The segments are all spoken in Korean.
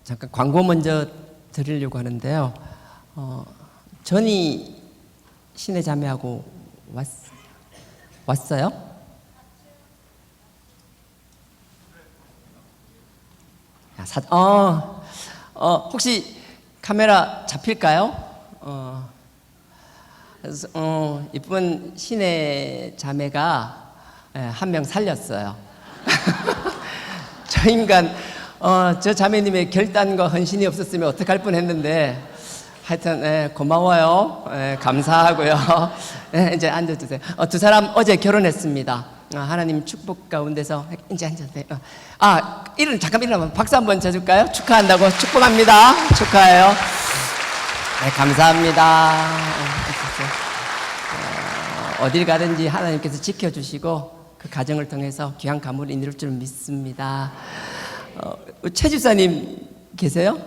잠깐 광고 먼저 드리려고 하는데요. 전이 신의 자매하고 왔어요? 혹시 카메라 잡힐까요? 이쁜 신의 자매가 한 명 살렸어요. 저 인간 저 자매님의 결단과 헌신이 없었으면 어떡할 뻔했는데 하여튼 고마워요. 감사하고요. 이제 앉아주세요. 두 사람 어제 결혼했습니다. 하나님 축복 가운데서 이제 앉으세요. 잠깐 일어나면 박수 한번 쳐줄까요? 축하한다고. 축복합니다. 축하해요. 감사합니다. 어딜 가든지 하나님께서 지켜주시고 그 가정을 통해서 귀한 가문을 이룰 줄 믿습니다. 최 집사님 계세요?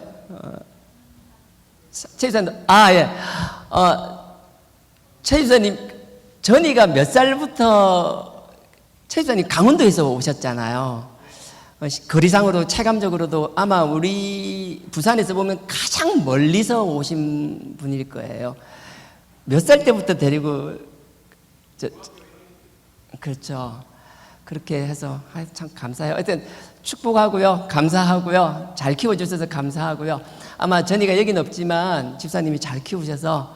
최 집사님, 예. 최 집사님, 전이가 몇 살부터 최 집사님 강원도에서 오셨잖아요. 거리상으로 체감적으로도 아마 우리 부산에서 보면 가장 멀리서 오신 분일 거예요. 몇 살 때부터 데리고 그렇죠. 그렇게 해서 참 감사해요. 하여튼 축복하고요. 감사하고요. 잘 키워주셔서 감사하고요. 아마 전이가 여기는 없지만 집사님이 잘 키우셔서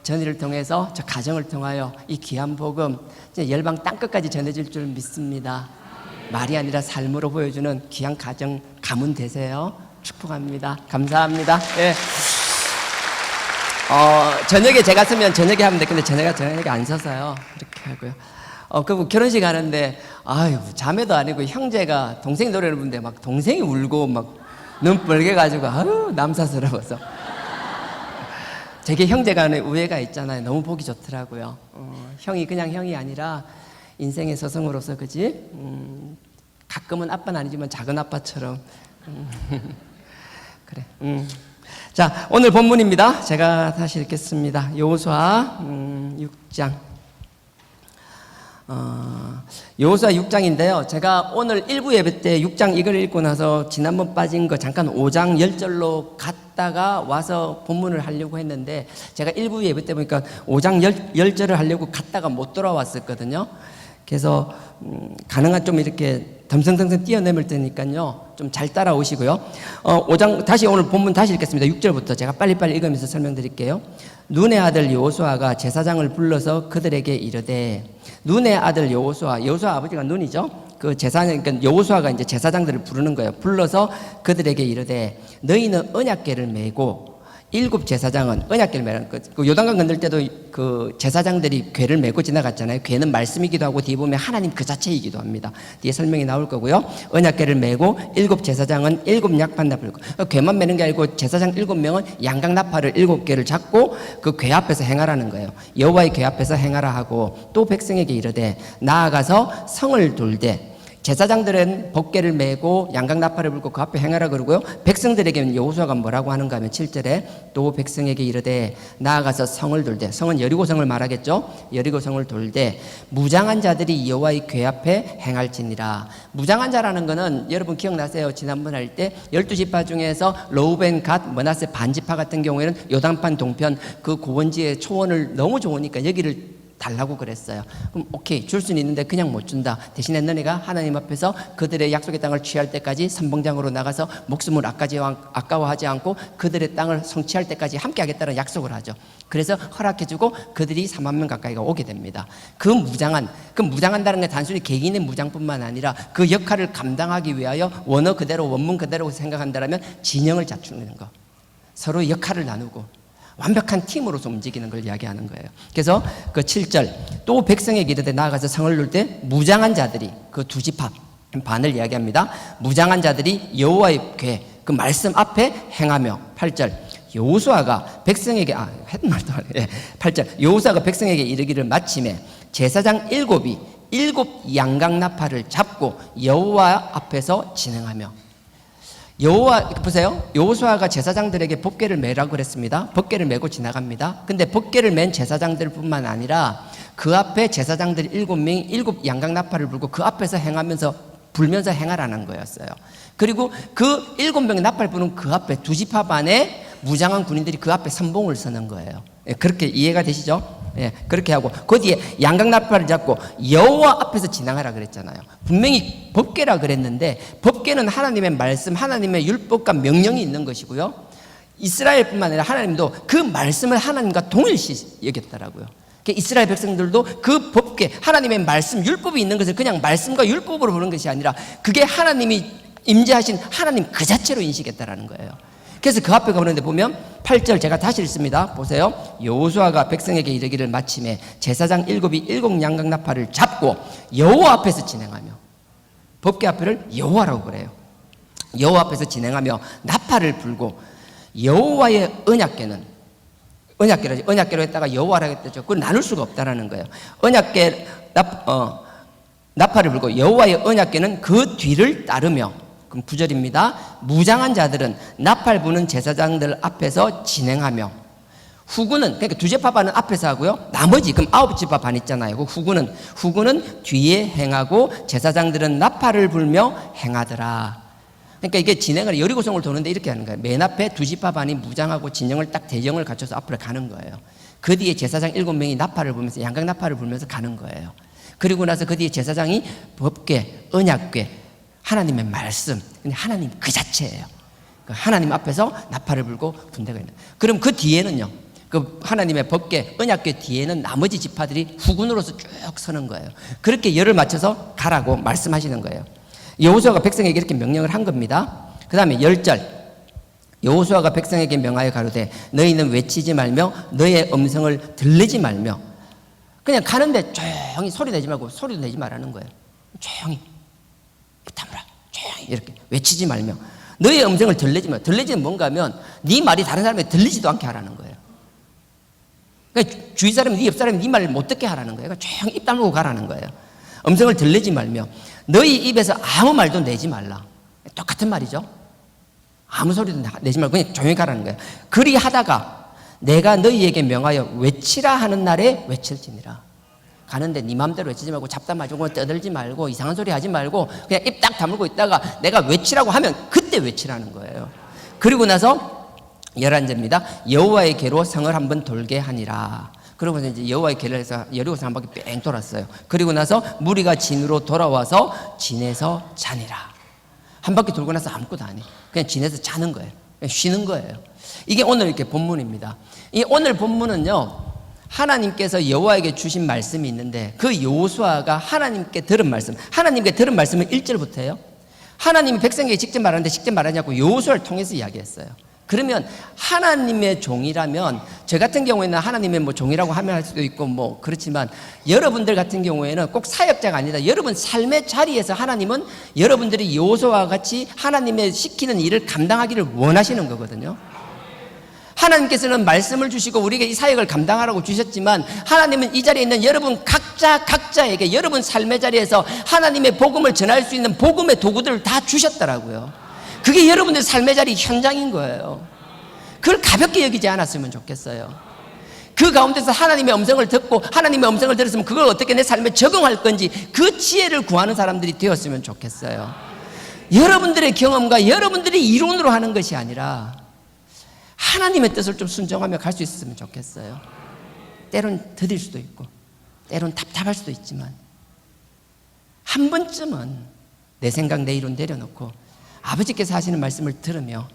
전이를 통해서 저 가정을 통하여 이 귀한 복음 열방 땅끝까지 전해질 줄 믿습니다. 말이 아니라 삶으로 보여주는 귀한 가문 되세요. 축복합니다. 감사합니다. 네. 저녁에 제가 쓰면 저녁에 하면 돼. 근데 저녁에 안 서서요. 이렇게 하고요. 그 결혼식 하는데, 자매도 아니고 형제가 동생 노래를 부르는데 막 동생이 울고 막 눈 빨개가지고, 남사스러워서. 되게 형제 간에 우애가 있잖아요. 너무 보기 좋더라고요. 형이 그냥 형이 아니라 인생의 서성으로서, 그지? 가끔은 아빠는 아니지만 작은 아빠처럼. 그래. 자, 오늘 본문입니다. 제가 다시 읽겠습니다. 여호수아 6장. 여호수아 6장인데요. 제가 오늘 1부 예배 때 6장 이걸 읽고 나서 지난번 빠진 거 잠깐 5장 10절로 갔다가 와서 본문을 하려고 했는데 제가 1부 예배 때 보니까 5장 10절을 하려고 갔다가 못 돌아왔었거든요. 그래서 가능한 좀 이렇게 덤성덤성 뛰어내밀 테니까요. 좀 잘 따라오시고요. 5장 다시 오늘 본문 다시 읽겠습니다. 6절부터 제가 빨리빨리 읽으면서 설명드릴게요. 눈의 아들 여호수아가 제사장을 불러서 그들에게 이르되 눈의 아들 여호수아 아버지가 눈이죠. 그 그러니까 여호수아가 이제 제사장들을 부르는 거예요. 불러서 그들에게 이르되 너희는 언약궤를 메고 7 제사장은 언약궤를 메는 그 요단강 건널 때도 그 제사장들이 궤를 메고 지나갔잖아요. 궤는 말씀이기도 하고 뒤에 보면 하나님 그 자체이기도 합니다. 뒤에 설명이 나올 거고요. 언약궤를 메고 7 제사장은 7 약판 나팔을 궤만 메는 게 아니고 제사장 7명은 양각 나팔을 7개를 잡고 그 궤 앞에서 행하라는 거예요. 여호와의 궤 앞에서 행하라 하고 또 백성에게 이르되 나아가서 성을 돌되 제사장들은 법궤를 메고 양각 나팔을 불고 그 앞에 행하라 그러고요. 백성들에게는 여호수아가 뭐라고 하는가 하면 7절에 또 백성에게 이르되 나아가서 성을 돌되 성은 여리고성을 말하겠죠. 여리고성을 돌되 무장한 자들이 여호와의 궤 앞에 행할지니라. 무장한 자라는 거는 여러분 기억나세요? 지난번 할 때 12지파 중에서 러우벤, 갓, 므낫세 반지파 같은 경우에는 요단판 동편 그 고원지의 초원을 너무 좋으니까 여기를 달라고 그랬어요. 그럼 오케이, 줄 수는 있는데 그냥 못 준다. 대신에 너네가 하나님 앞에서 그들의 약속의 땅을 취할 때까지 선봉장으로 나가서 목숨을 아까워하지 않고 그들의 땅을 성취할 때까지 함께 하겠다는 약속을 하죠. 그래서 허락해주고 그들이 4만 명 가까이가 오게 됩니다. 그 무장한다는 게 단순히 개인의 무장뿐만 아니라 그 역할을 감당하기 위하여 원어 그대로 원문 그대로 생각한다면 진영을 갖추는 거, 서로 역할을 나누고 완벽한 팀으로서 움직이는 걸 이야기하는 거예요. 그래서 그 7절 또 백성에게 이르되 나아가서 성을 놓을 때 무장한 자들이 그 두 지파 반을 이야기합니다. 무장한 자들이 여호와의 궤 그 말씀 앞에 행하며 8절 여호수아가 백성에게 8절 여호수아가 백성에게 이르기를 마침에 제사장 7이 7 양각 나팔을 잡고 여호와 앞에서 진행하며 보세요. 여호수아가 제사장들에게 법궤를 메라고 그랬습니다. 법궤를 메고 지나갑니다. 근데 법궤를 맨 제사장들뿐만 아니라 그 앞에 제사장들 7명이 7 양각 나팔을 불고 그 앞에서 행하면서 불면서 행하라는 거였어요. 그리고 그 7명의 나팔 부는 그 앞에 두 지파 반의 무장한 군인들이 그 앞에 선봉을 서는 거예요. 예, 그렇게 이해가 되시죠? 예, 그렇게 하고 그 뒤에 양각 나팔을 잡고 여호와 앞에서 지나가라 그랬잖아요. 분명히 법궤라 그랬는데 법궤는 하나님의 말씀, 하나님의 율법과 명령이 있는 것이고요. 이스라엘뿐만 아니라 하나님도 그 말씀을 하나님과 동일시 여겼더라고요. 이스라엘 백성들도 그 법궤, 하나님의 말씀, 율법이 있는 것을 그냥 말씀과 율법으로 보는 것이 아니라 그게 하나님이 임재하신 하나님 그 자체로 인식했다라는 거예요. 그래서 그 앞에 가보는데 보면 8절 제가 다시 읽습니다. 보세요. 여호수아가 백성에게 이르기를 마침에 제사장 7이 7 양각 나팔을 잡고 여호와 앞에서 진행하며, 법궤 앞에를 여호와라고 그래요. 여호와 앞에서 진행하며 나팔을 불고 여호와의 언약궤는, 언약궤로 했다가 여호와라고 했죠. 그걸 나눌 수가 없다라는 거예요. 언약궤 나팔을 불고 여호와의 언약궤는 그 뒤를 따르며, 그럼 9절입니다. 무장한 자들은 나팔 부는 제사장들 앞에서 진행하며, 후군은, 그러니까 두 지파 반은 앞에서 하고요. 나머지 그럼 9지파 반 있잖아요. 그 후군은 뒤에 행하고 제사장들은 나팔을 불며 행하더라. 그러니까 이게 진행을 여리고성을 도는데 이렇게 하는 거예요. 맨 앞에 두 지파 반이 무장하고 진영을 딱 대정을 갖춰서 앞으로 가는 거예요. 그 뒤에 제사장 7명이 나팔을 불면서, 양각 나팔을 불면서 가는 거예요. 그리고 나서 그 뒤에 제사장이 법궤, 언약궤, 하나님의 말씀, 하나님 그 자체예요. 하나님 앞에서 나팔을 불고 군대가 있는. 그럼 그 뒤에는요, 그 하나님의 법궤, 언약궤 뒤에는 나머지 지파들이 후군으로서 쭉 서는 거예요. 그렇게 열을 맞춰서 가라고 말씀하시는 거예요. 여호수아가 백성에게 이렇게 명령을 한 겁니다. 그 다음에 10절. 여호수아가 백성에게 명하여 가로되 너희는 외치지 말며 너의 음성을 들리지 말며, 그냥 가는데 조용히 소리 내지 말고, 소리도 내지 말라는 거예요. 조용히 다물어, 조용히 이렇게 외치지 말며 너의 음성을 들리지 마. 들리지는 뭔가 하면 네 말이 다른 사람에게 들리지도 않게 하라는 거예요. 그러니까 주위 사람이, 네 옆 사람이 네 말을 못 듣게 하라는 거예요. 그러니까 조용히 입 다물고 가라는 거예요. 음성을 들리지 말며 너희 입에서 아무 말도 내지 말라. 똑같은 말이죠. 아무 소리도 내지 말고 그냥 조용히 가라는 거예요. 그리 하다가 내가 너희에게 명하여 외치라 하는 날에 외칠지니라. 가는데 네 마음대로 외치지 말고 잡담하고 떠들지 말고 이상한 소리 하지 말고 그냥 입 딱 다물고 있다가 내가 외치라고 하면 그때 외치라는 거예요. 그리고 나서 11절입니다. 여호와의 궤로 성을 한번 돌게 하니라. 그러고 이제 여호와의 궤를 해서 여리고성 한 바퀴 뺑 돌았어요. 그리고 나서 무리가 진으로 돌아와서 진에서 자니라. 한 바퀴 돌고 나서 아무것도 안 해. 그냥 진에서 자는 거예요. 그냥 쉬는 거예요. 이게 오늘 이렇게 본문입니다. 이 오늘 본문은요, 하나님께서 여호와에게 주신 말씀이 있는데 그 여호수아가 하나님께 들은 말씀, 하나님께 들은 말씀은 1절부터예요. 하나님이 백성에게 직접 말하는데 직접 말하지 않고 여호수아를 통해서 이야기했어요. 그러면 하나님의 종이라면, 저 같은 경우에는 하나님의 뭐 종이라고 하면 할 수도 있고 뭐 그렇지만, 여러분들 같은 경우에는 꼭 사역자가 아니다. 여러분 삶의 자리에서 하나님은 여러분들이 여호수아와 같이 하나님의 시키는 일을 감당하기를 원하시는 거거든요. 하나님께서는 말씀을 주시고 우리에게 이 사역을 감당하라고 주셨지만, 하나님은 이 자리에 있는 여러분 각자에게 여러분 삶의 자리에서 하나님의 복음을 전할 수 있는 복음의 도구들을 다 주셨더라고요. 그게 여러분들 삶의 자리 현장인 거예요. 그걸 가볍게 여기지 않았으면 좋겠어요. 그 가운데서 하나님의 음성을 듣고 하나님의 음성을 들었으면 그걸 어떻게 내 삶에 적용할 건지 그 지혜를 구하는 사람들이 되었으면 좋겠어요. 여러분들의 경험과 여러분들이 이론으로 하는 것이 아니라 하나님의 뜻을 좀 순종하며 갈 수 있었으면 좋겠어요. 때론 더딜 수도 있고 때론 답답할 수도 있지만 한 번쯤은 내 생각 내 이론 내려놓고 아버지께서 하시는 말씀을 들으며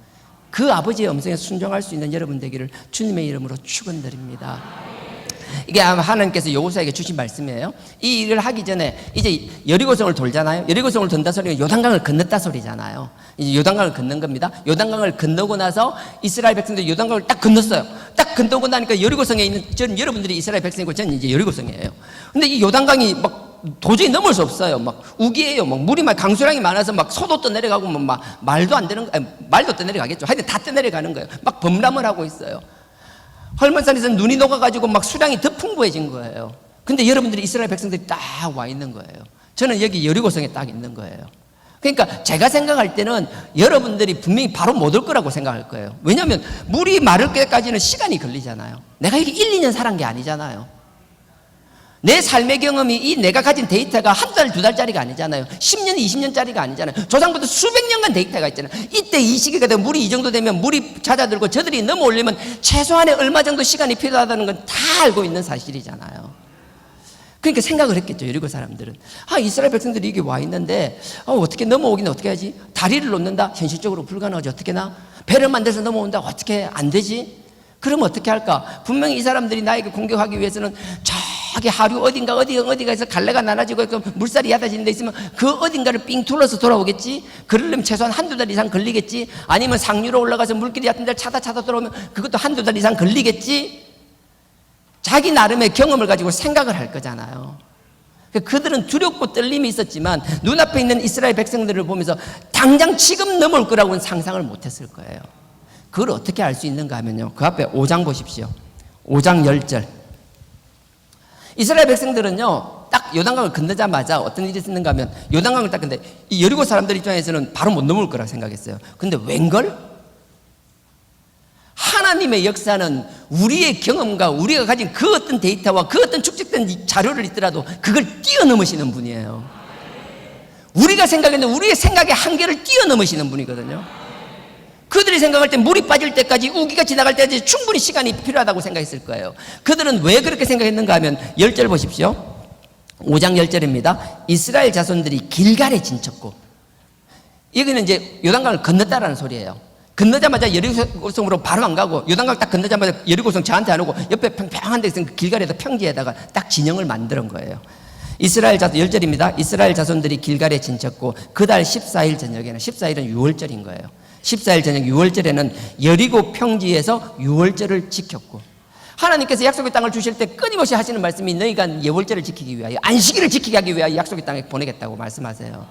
그 아버지의 음성에 순종할 수 있는 여러분 되기를 주님의 이름으로 축원드립니다. 이게 아마 하나님께서 여호수아에게 주신 말씀이에요. 이 일을 하기 전에 이제 여리고성을 돌잖아요. 여리고성을 돈다 소리가 요단강을 건넜다 소리잖아요. 이제 요단강을 건넌 겁니다. 요단강을 건너고 나서 이스라엘 백성들이 요단강을 딱 건넜어요. 딱 건너고 나니까 여리고성에 있는, 저는 여러분들이 이스라엘 백성이고 저는 이제 여리고성이에요. 근데 이 요단강이 막 도저히 넘을 수 없어요. 막 우기예요. 막 물이 막 강수량이 많아서 막 소도 떠내려가고 막 말도 안 되는, 말도 떠내려가겠죠. 하여튼 다 떠내려가는 거예요. 막 범람을 하고 있어요. 헐몬산에서 눈이 녹아가지고 막 수량이 더 풍부해진 거예요. 근데 여러분들이 이스라엘 백성들이 딱 와 있는 거예요. 저는 여기 여리고성에 딱 있는 거예요. 그러니까 제가 생각할 때는 여러분들이 분명히 바로 못 올 거라고 생각할 거예요. 왜냐하면 물이 마를 때까지는 시간이 걸리잖아요. 내가 이게 1, 2년 살은 게 아니잖아요. 내 삶의 경험이 이 내가 가진 데이터가 한 달, 두 달짜리가 아니잖아요. 10년, 20년짜리가 아니잖아요. 조상부터 수백 년간 데이터가 있잖아요. 이때 이 시기가 되면 물이 이 정도 되면 물이 잦아들고 저들이 넘어오려면 최소한의 얼마 정도 시간이 필요하다는 건 다 알고 있는 사실이잖아요. 그러니까 생각을 했겠죠. 여리고 사람들은. 이스라엘 백성들이 이게 와 있는데 어떻게 넘어오긴 어떻게 하지? 다리를 놓는다? 현실적으로 불가능하지. 어떻게 나? 배를 만들어서 넘어온다? 어떻게 안 되지? 그러면 어떻게 할까? 분명히 이 사람들이 나에게 공격하기 위해서는 저기 하류 어디가에서 갈래가 나눠지고 그 물살이 얕아지는 데 있으면 그 어딘가를 삥 둘러서 돌아오겠지? 그러려면 최소한 한두 달 이상 걸리겠지? 아니면 상류로 올라가서 물길이 얕은 데를 차다 돌아오면 그것도 한두 달 이상 걸리겠지? 자기 나름의 경험을 가지고 생각을 할 거잖아요. 그들은 두렵고 떨림이 있었지만 눈앞에 있는 이스라엘 백성들을 보면서 당장 지금 넘어올 거라고는 상상을 못했을 거예요. 그걸 어떻게 알 수 있는가 하면요, 그 앞에 5장 보십시오. 5장 10절. 이스라엘 백성들은요, 딱 요단강을 건너자마자 어떤 일이 있었는가 하면, 요단강을 딱 건너는데 이 여리고 사람들 입장에서는 바로 못 넘을 거라 생각했어요. 근데 웬걸? 하나님의 역사는 우리의 경험과 우리가 가진 그 어떤 데이터와 그 어떤 축적된 자료를 있더라도 그걸 뛰어넘으시는 분이에요. 우리가 생각했는데 우리의 생각의 한계를 뛰어넘으시는 분이거든요. 그들이 생각할 때 물이 빠질 때까지, 우기가 지나갈 때까지 충분히 시간이 필요하다고 생각했을 거예요. 그들은 왜 그렇게 생각했는가 하면 10절 보십시오. 5장 10절입니다. 이스라엘 자손들이 길갈에 진쳤고, 여기는 이제 요단강을 건넜다라는 소리예요. 건너자마자 여리고성으로 바로 안 가고, 요단강 딱 건너자마자 여리고성 저한테 안 오고 옆에 평평한 데 있는 그 길갈에다 평지에다가 딱 진영을 만드는 거예요. 이스라엘 자손 10절입니다. 이스라엘 자손들이 길갈에 진쳤고 그 달 14일 저녁에는, 14일은 6월절인 거예요. 14일 저녁 6월절에는 여리고 평지에서 6월절을 지켰고, 하나님께서 약속의 땅을 주실 때 끊임없이 하시는 말씀이 너희가 예월절을 지키기 위하여, 안식일을 지키게 하기 위하여 약속의 땅에 보내겠다고 말씀하세요.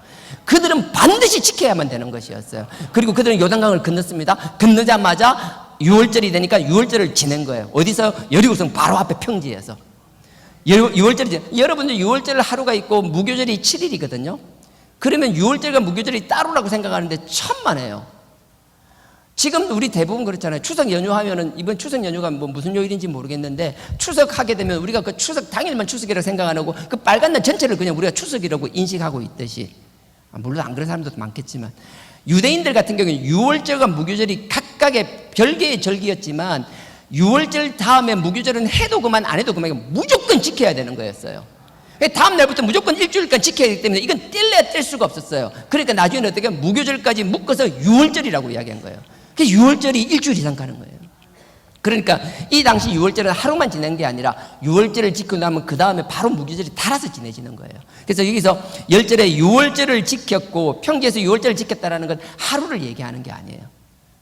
그들은 반드시 지켜야만 되는 것이었어요. 그리고 그들은 요단강을 건넜습니다. 건너자마자 6월절이 되니까 6월절을 지낸 거예요. 어디서? 여리고성 바로 앞에 평지에서 6월절이. 여러분들 6월절 하루가 있고 무교절이 7일이거든요 그러면 6월절과 무교절이 따로라고 생각하는데 천만에요. 지금 우리 대부분 그렇잖아요. 추석 연휴하면은, 이번 추석 연휴가 뭐 무슨 요일인지 모르겠는데, 추석하게 되면 우리가 그 추석 당일만 추석이라고 생각 안 하고 그 빨간 날 전체를 그냥 우리가 추석이라고 인식하고 있듯이, 물론 안 그런 사람들도 많겠지만, 유대인들 같은 경우는 6월절과 무교절이 각각의 별개의 절기였지만 6월절 다음에 무교절은 해도 그만 안 해도 그만 무조건 지켜야 되는 거였어요. 다음 날부터 무조건 일주일간 지켜야 되기 때문에 이건 뗄래야 뗄 수가 없었어요. 그러니까 나중에는 어떻게 무교절까지 묶어서 6월절이라고 이야기한 거예요. 그래서 6월절이 일주일 이상 가는 거예요. 그러니까 이 당시 6월절은 하루만 지낸 게 아니라 6월절을 지키고 나면 그 다음에 바로 무교절이 달아서 지내지는 거예요. 그래서 여기서 10절에 6월절을 지켰고, 평지에서 6월절을 지켰다라는 건 하루를 얘기하는 게 아니에요.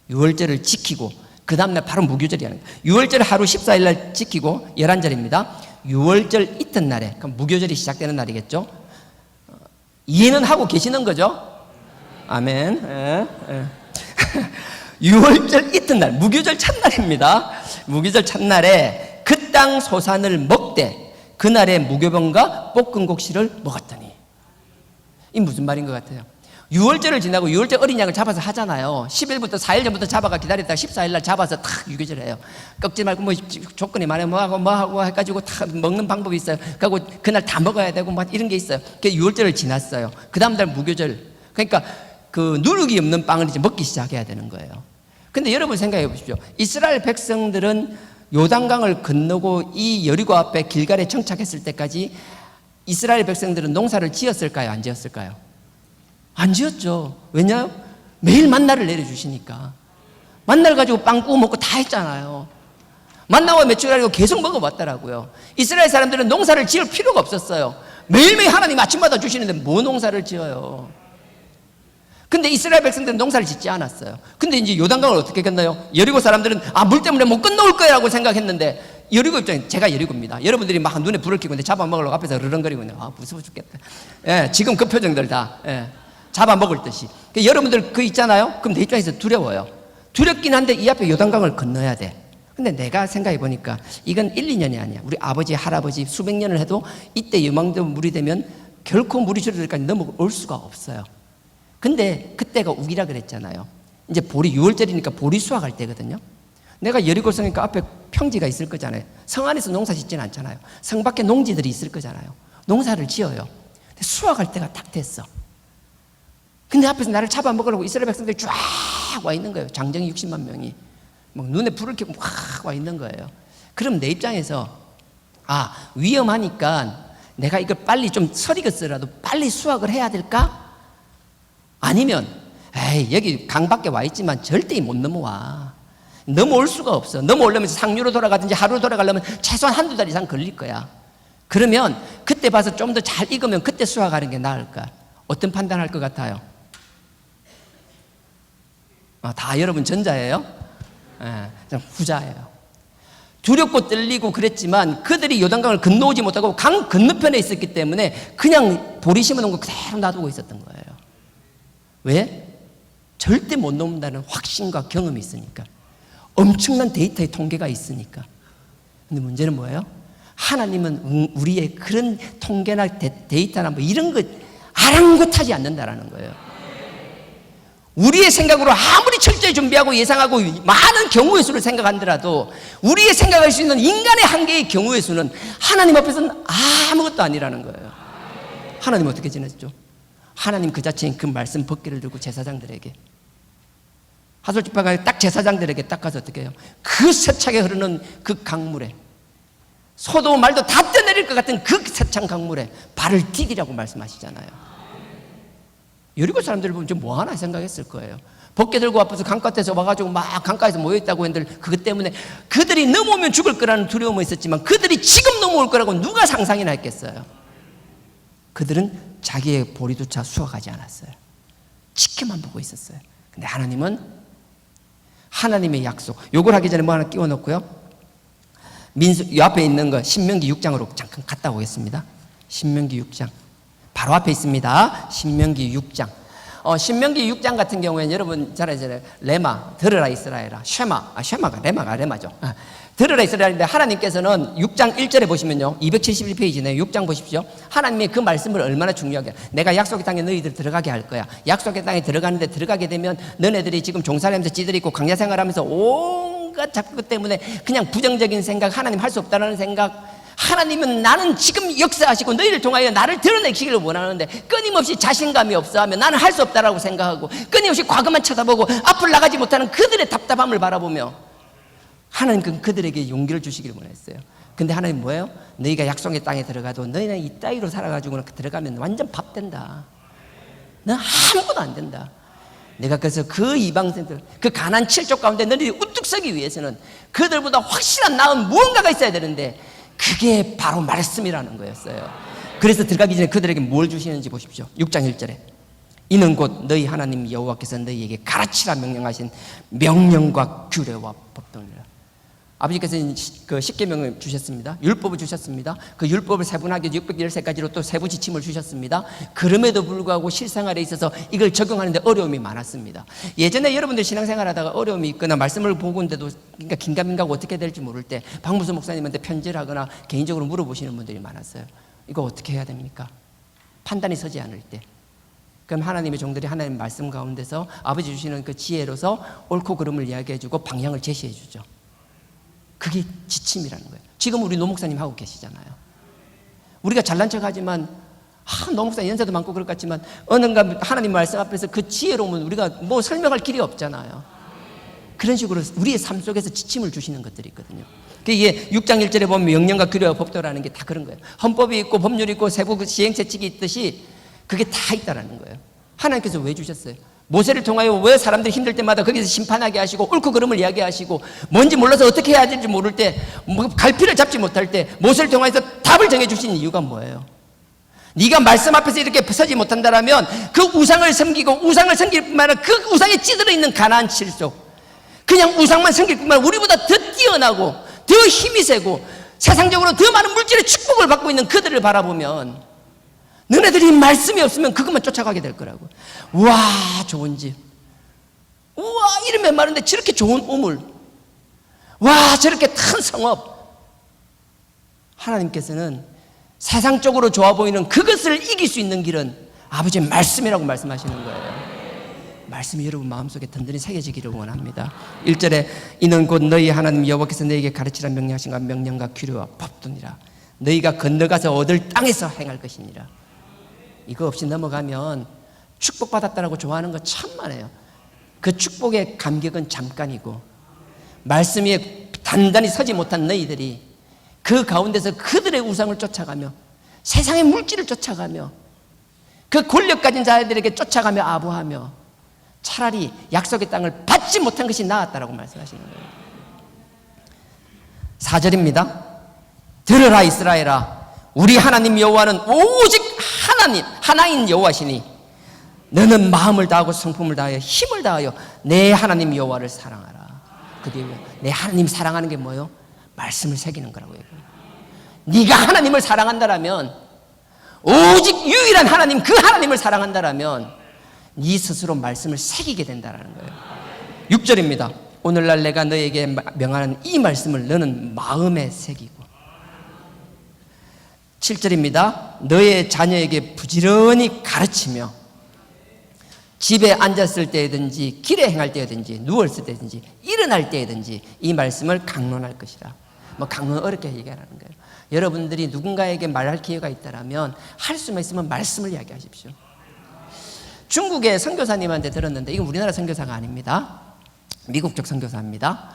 6월절을 지키고 그 다음날 바로 무교절이라는 거예요. 6월절 하루 14일날 지키고 11절입니다. 6월절 이튿날에, 그럼 무교절이 시작되는 날이겠죠. 이해는 하고 계시는 거죠? 아멘. 6월절 이튿날, 무교절 첫날입니다. 무교절 첫날에 그 땅 소산을 먹되 그날에 무교병과 볶은 곡식을 먹었더니. 이 무슨 말인 것 같아요? 6월절을 지나고 6월절 어린 양을 잡아서 하잖아요. 10일부터 4일 전부터 잡아가 기다렸다가 14일날 잡아서 탁 유교절 해요. 꺾지 말고 뭐 조건이 많아요. 뭐하고 해가지고 다 먹는 방법이 있어요. 그리고 그날 다 먹어야 되고 막 이런 게 있어요. 그래서 6월절을 지났어요. 그 다음날 무교절. 그러니까 그 누룩이 없는 빵을 이제 먹기 시작해야 되는 거예요. 근데 여러분 생각해 보십시오. 이스라엘 백성들은 요단강을 건너고 이 여리고 앞에 길갈에 정착했을 때까지 이스라엘 백성들은 농사를 지었을까요? 안 지었을까요? 안 지었죠. 왜냐? 매일 만나를 내려주시니까. 만나를 가지고 빵 구워 먹고 다 했잖아요. 만나와 매출 가지고 계속 먹어봤더라고요. 이스라엘 사람들은 농사를 지을 필요가 없었어요. 매일매일 하나님 아침마다 주시는데 뭐 농사를 지어요? 근데 이스라엘 백성들은 농사를 짓지 않았어요. 근데 이제 요단강을 어떻게 건너요? 여리고 사람들은 물 때문에 못 건너올 거라고 생각했는데, 여리고 입장에, 제가 여리고입니다. 여러분들이 막 눈에 불을 켜고 있는데 잡아먹으려고 앞에서 으르렁거리고 있네요. 무서워 죽겠다. 예, 지금 그 표정들 다, 예, 잡아먹을 듯이. 여러분들 그 있잖아요? 그럼 내 입장에서 두려워요. 두렵긴 한데 이 앞에 요단강을 건너야 돼. 근데 내가 생각해 보니까 이건 1, 2년이 아니야. 우리 아버지, 할아버지 수백 년을 해도 이때 요만큼 물이 되면 결코 물이 줄어들 때까지 넘어올 수가 없어요. 근데 그때가 우기라 그랬잖아요. 이제 보리, 6월절이니까 보리 수확할 때거든요. 내가 여리고성이니까 앞에 평지가 있을 거잖아요. 성 안에서 농사 짓지는 않잖아요. 성 밖에 농지들이 있을 거잖아요. 농사를 지어요. 근데 수확할 때가 딱 됐어. 근데 앞에서 나를 잡아먹으려고 이스라엘 백성들이 쫙 와 있는 거예요. 장정이 60만 명이 막 눈에 불을 켜고 확 와 있는 거예요. 그럼 내 입장에서 위험하니까 내가 이걸 빨리 좀 설익었으라도 빨리 수확을 해야 될까? 아니면 여기 강 밖에 와 있지만 절대 못 넘어와. 넘어올 수가 없어. 넘어오려면 상류로 돌아가든지 하루로 돌아가려면 최소한 한두 달 이상 걸릴 거야. 그러면 그때 봐서 좀 더 잘 익으면 그때 수확하는 게 나을까? 어떤 판단할 것 같아요? 다 여러분 전자예요? 후자예요. 두렵고 떨리고 그랬지만 그들이 요단강을 건너오지 못하고 강 건너편에 있었기 때문에 그냥 보리 심어놓은 거 그대로 놔두고 있었던 거예요. 왜? 절대 못 넘는다는 확신과 경험이 있으니까. 엄청난 데이터의 통계가 있으니까. 근데 문제는 뭐예요? 하나님은 우리의 그런 통계나 데이터나 뭐 이런 것 아랑곳하지 않는다라는 거예요. 우리의 생각으로 아무리 철저히 준비하고 예상하고 많은 경우의 수를 생각한더라도 우리의 생각할 수 있는 인간의 한계의 경우의 수는 하나님 앞에서는 아무것도 아니라는 거예요. 하나님 어떻게 지냈죠? 하나님 그 자체인 그 말씀 법궤를 들고 제사장들에게 하솔집파가 딱 제사장들에게 딱 가서 어떻게 해요? 그 세차게 흐르는 그 강물에 소도 말도 다 떠내릴 것 같은 그 세찬 강물에 발을 디디라고 말씀하시잖아요. 여리고 사람들을 보면 좀 뭐하나 생각했을 거예요. 벗게 들고 앞에서 강가에서 와가지고 막 강가에서 모여있다고 했는데 그것 때문에 그들이 넘어오면 죽을 거라는 두려움은 있었지만 그들이 지금 넘어올 거라고 누가 상상이나 했겠어요. 그들은 자기의 보리조차 수확하지 않았어요. 지켜만 보고 있었어요. 근데 하나님은 하나님의 약속, 요걸 하기 전에 뭐 하나 끼워 넣고요. 이 앞에 있는 거 신명기 6장으로 잠깐 갔다 오겠습니다. 신명기 6장 바로 앞에 있습니다. 신명기 6장. 신명기 6장 같은 경우에는 여러분 잘 아시잖아요. 레마, 들으라 이스라엘아. 쉐마가 레마죠. 들으라 이스라엘인데 하나님께서는 6장 1절에 보시면요. 271페이지네요. 6장 보십시오. 하나님이 그 말씀을 얼마나 중요하게 내가 약속의 땅에 너희들 들어가게 할 거야. 약속의 땅에 들어가는데 들어가게 되면 너네들이 지금 종살이하면서 찌들이 있고 광야 생활하면서 온갖 작것 때문에 그냥 부정적인 생각, 하나님 할 수 없다는 생각, 하나님은 나는 지금 역사하시고 너희를 통하여 나를 드러내시기를 원하는데 끊임없이 자신감이 없어하며 나는 할 수 없다라고 생각하고 끊임없이 과거만 쳐다보고 앞을 나가지 못하는 그들의 답답함을 바라보며 하나님은 그들에게 용기를 주시기를 원했어요. 근데 하나님 뭐예요? 너희가 약속의 땅에 들어가도 너희는 이 따위로 살아가지고 들어가면 완전 밥 된다. 너 아무것도 안 된다. 내가 그래서 그 이방생들, 그 가나안 7족 가운데 너희들이 우뚝 서기 위해서는 그들보다 확실한 나은 무언가가 있어야 되는데 그게 바로 말씀이라는 거였어요. 그래서 들어가기 전에 그들에게 뭘 주시는지 보십시오. 6장 1절에 이는 곧 너희 하나님 여호와께서 너희에게 가르치라 명령하신 명령과 규례와 법도니라. 아버지께서 그 십계명을 주셨습니다. 율법을 주셨습니다. 그 율법을 세분하게 613가지로 또 세부 지침을 주셨습니다. 그럼에도 불구하고 실생활에 있어서 이걸 적용하는데 어려움이 많았습니다. 예전에 여러분들 신앙생활하다가 어려움이 있거나 말씀을 보고인데도 그러니까 긴가민가하고 어떻게 될지 모를 때 박무수 목사님한테 편지를 하거나 개인적으로 물어보시는 분들이 많았어요. 이거 어떻게 해야 됩니까? 판단이 서지 않을 때. 그럼 하나님의 종들이 하나님 말씀 가운데서 아버지 주시는 그 지혜로서 옳고 그름을 이야기해주고 방향을 제시해주죠. 그게 지침이라는 거예요. 지금 우리 노 목사님 하고 계시잖아요. 우리가 잘난 척하지만 노 목사님 연세도 많고 그럴 것 같지만 어느가 하나님 말씀 앞에서 그 지혜로움은 우리가 뭐 설명할 길이 없잖아요. 그런 식으로 우리의 삶 속에서 지침을 주시는 것들이 있거든요. 이게 6장 1절에 보면 명령과 규례와 법도라는 게 다 그런 거예요. 헌법이 있고 법률이 있고 세부 시행체칙이 있듯이 그게 다 있다라는 거예요. 하나님께서 왜 주셨어요? 모세를 통하여 왜 사람들이 힘들 때마다 거기서 심판하게 하시고 옳고 그름을 이야기하시고 뭔지 몰라서 어떻게 해야 될지 모를 때 갈피를 잡지 못할 때 모세를 통해서 답을 정해주신 이유가 뭐예요? 네가 말씀 앞에서 이렇게 서지 못한다면 그 우상을 섬기고 우상을 섬길 뿐만 아니라 그 우상에 찌들어 있는 가나안 칠족, 그냥 우상만 섬길 뿐만 아니라 우리보다 더 뛰어나고 더 힘이 세고 세상적으로 더 많은 물질의 축복을 받고 있는 그들을 바라보면 너네들이 말씀이 없으면 그것만 쫓아가게 될 거라고. 우와 좋은 집, 우와 이름에 많은데 저렇게 좋은 우물, 와 저렇게 큰 성업. 하나님께서는 세상적으로 좋아 보이는 그것을 이길 수 있는 길은 아버지의 말씀이라고 말씀하시는 거예요. 말씀이 여러분 마음속에 든든히 새겨지기를 원합니다. 1절에 이는 곧 너희 하나님 여호와께서 너희에게 가르치라 명령하신 것 명령과 규례와 법도니라. 너희가 건너가서 얻을 땅에서 행할 것이니라. 이거 없이 넘어가면 축복받았다라고 좋아하는 거 참 많아요. 그 축복의 감격은 잠깐이고 말씀 위에 단단히 서지 못한 너희들이 그 가운데서 그들의 우상을 쫓아가며 세상의 물질을 쫓아가며 그 권력 가진 자들에게 쫓아가며 아부하며 차라리 약속의 땅을 받지 못한 것이 나았다라고 말씀하시는 거예요. 4절입니다. 들으라 이스라엘아, 우리 하나님 여호와는 오직 하나님 하나인 여호와시니 너는 마음을 다하고 성품을 다하여 힘을 다하여 내 하나님 여호와를 사랑하라. 그게 내 하나님 사랑하는 게 뭐예요? 말씀을 새기는 거라고 얘기해요. 네가 하나님을 사랑한다라면, 오직 유일한 하나님 그 하나님을 사랑한다라면 네 스스로 말씀을 새기게 된다라는 거예요. 6절입니다. 오늘날 내가 너에게 명하는 이 말씀을 너는 마음에 새기고. 7절입니다. 너의 자녀에게 부지런히 가르치며 집에 앉았을 때든지 길에 행할 때든지 누웠을 때든지 일어날 때든지 이 말씀을 강론할 것이라. 뭐 강론 어렵게 얘기하는 거예요. 여러분들이 누군가에게 말할 기회가 있다라면 할 수만 있으면 말씀을 이야기하십시오. 중국의 선교사님한테 들었는데, 이건 우리나라 선교사가 아닙니다. 미국 쪽 선교사입니다.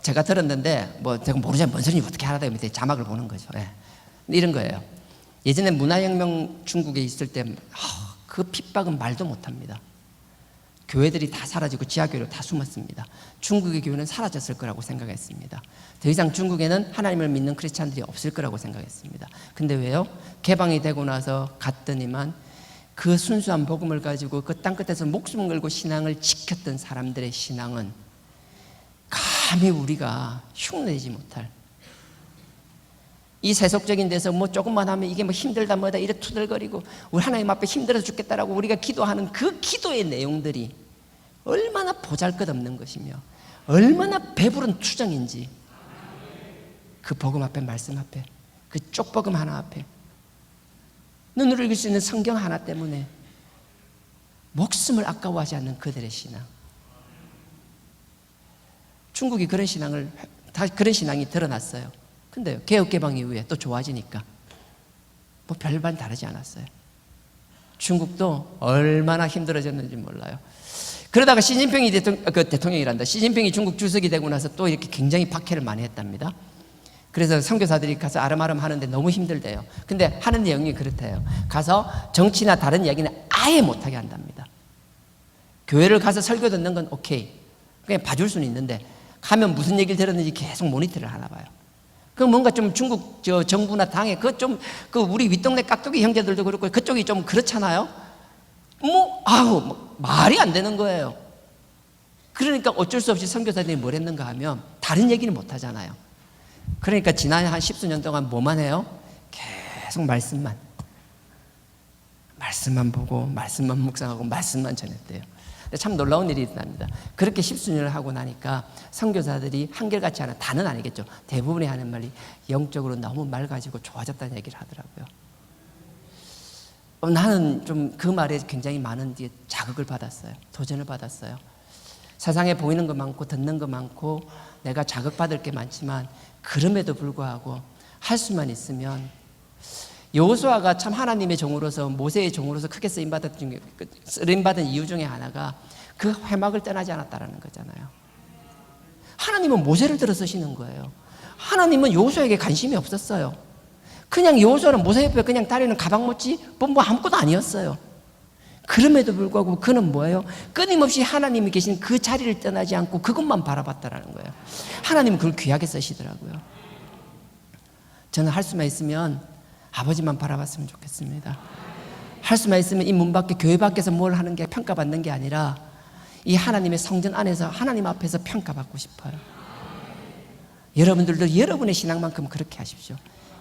제가 들었는데 제가 모르잖아요. 뭔 소리인지 어떻게 하다 밑에 자막을 보는 거죠. 예. 이런 거예요. 예전에 문화혁명 중국에 있을 때 그 핍박은 말도 못합니다. 교회들이 다 사라지고 지하교회로 다 숨었습니다. 중국의 교회는 사라졌을 거라고 생각했습니다. 더 이상 중국에는 하나님을 믿는 크리스찬들이 없을 거라고 생각했습니다. 근데 왜요? 개방이 되고 나서 갔더니만 그 순수한 복음을 가지고 그 땅끝에서 목숨을 걸고 신앙을 지켰던 사람들의 신앙은 감히 우리가 흉내내지 못할, 이 세속적인 데서 조금만 하면 이게 힘들다 뭐다 이래 투덜거리고 우리 하나님 앞에 힘들어서 죽겠다라고 우리가 기도하는 그 기도의 내용들이 얼마나 보잘것없는 것이며 얼마나 배부른 투정인지, 그 복음 앞에, 말씀 앞에, 그 쪽복음 하나 앞에, 눈으로 읽을 수 있는 성경 하나 때문에 목숨을 아까워하지 않는 그들의 신앙. 중국이 그런 신앙이 드러났어요. 근데요, 개혁개방 이후에 또 좋아지니까 별반 다르지 않았어요. 중국도 얼마나 힘들어졌는지 몰라요. 그러다가 시진핑이 대통령이란다. 시진핑이 중국 주석이 되고 나서 또 이렇게 굉장히 박해를 많이 했답니다. 그래서 선교사들이 가서 아름아름 하는데 너무 힘들대요. 근데 하는 내용이 그렇대요. 가서 정치나 다른 이야기는 아예 못하게 한답니다. 교회를 가서 설교 듣는 건 오케이, 그냥 봐줄 수는 있는데 가면 무슨 얘기를 들었는지 계속 모니터를 하나 봐요. 그 뭔가 좀 중국 정부나 당에 우리 윗동네 깍두기 형제들도 그렇고 그쪽이 좀 그렇잖아요. 말이 안 되는 거예요. 그러니까 어쩔 수 없이 선교사들이 뭘 했는가 하면 다른 얘기는 못 하잖아요. 그러니까 지난 한 10수년 동안 뭐만 해요? 계속 말씀만 보고 말씀만 묵상하고 말씀만 전했대요. 참 놀라운 일이 일어납니다. 그렇게 10수년을 하고 나니까 선교사들이 한결같이 하는, 다는 아니겠죠, 대부분이 하는 말이 영적으로 너무 맑아지고 좋아졌다는 얘기를 하더라고요. 나는 좀 그 말에 굉장히 많은 자극을 받았어요. 도전을 받았어요. 세상에 보이는 거 많고 듣는 거 많고 내가 자극받을 게 많지만 그럼에도 불구하고 할 수만 있으면, 여호수아가 참 하나님의 종으로서, 모세의 종으로서 크게 쓰임받은 이유 중에 하나가 그 회막을 떠나지 않았다라는 거잖아요. 하나님은 모세를 들어 쓰시는 거예요. 하나님은 여호수아에게 관심이 없었어요. 그냥 여호수아는 모세 옆에 그냥 다니는 가방 못지 아무것도 아니었어요. 그럼에도 불구하고 그는 뭐예요? 끊임없이 하나님이 계신 그 자리를 떠나지 않고 그것만 바라봤다라는 거예요. 하나님은 그걸 귀하게 쓰시더라고요. 저는 할 수만 있으면 아버지만 바라봤으면 좋겠습니다. 할 수만 있으면 이 문 밖에, 교회 밖에서 뭘 하는 게 평가받는 게 아니라 이 하나님의 성전 안에서 하나님 앞에서 평가받고 싶어요. 여러분들도 여러분의 신앙만큼 그렇게 하십시오.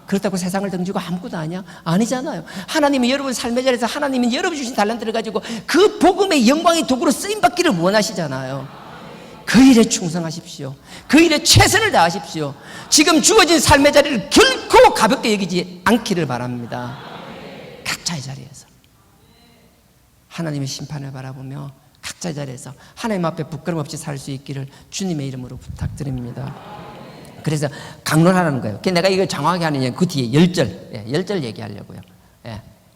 그렇다고 세상을 등지고 아무것도 아니야? 아니잖아요. 하나님이 여러분 삶의 자리에서 하나님이 여러분 주신 달란트를 가지고 그 복음의 영광의 도구로 쓰임받기를 원하시잖아요. 그 일에 충성하십시오. 그 일에 최선을 다하십시오. 지금 주어진 삶의 자리를 결코 가볍게 여기지 않기를 바랍니다. 각자의 자리에서 하나님의 심판을 바라보며 각자 자리에서 하나님 앞에 부끄럼 없이 살 수 있기를 주님의 이름으로 부탁드립니다. 그래서 강론하라는 거예요. 내가 이걸 정확하게 하는 이유는 그 뒤에 열절 얘기하려고요.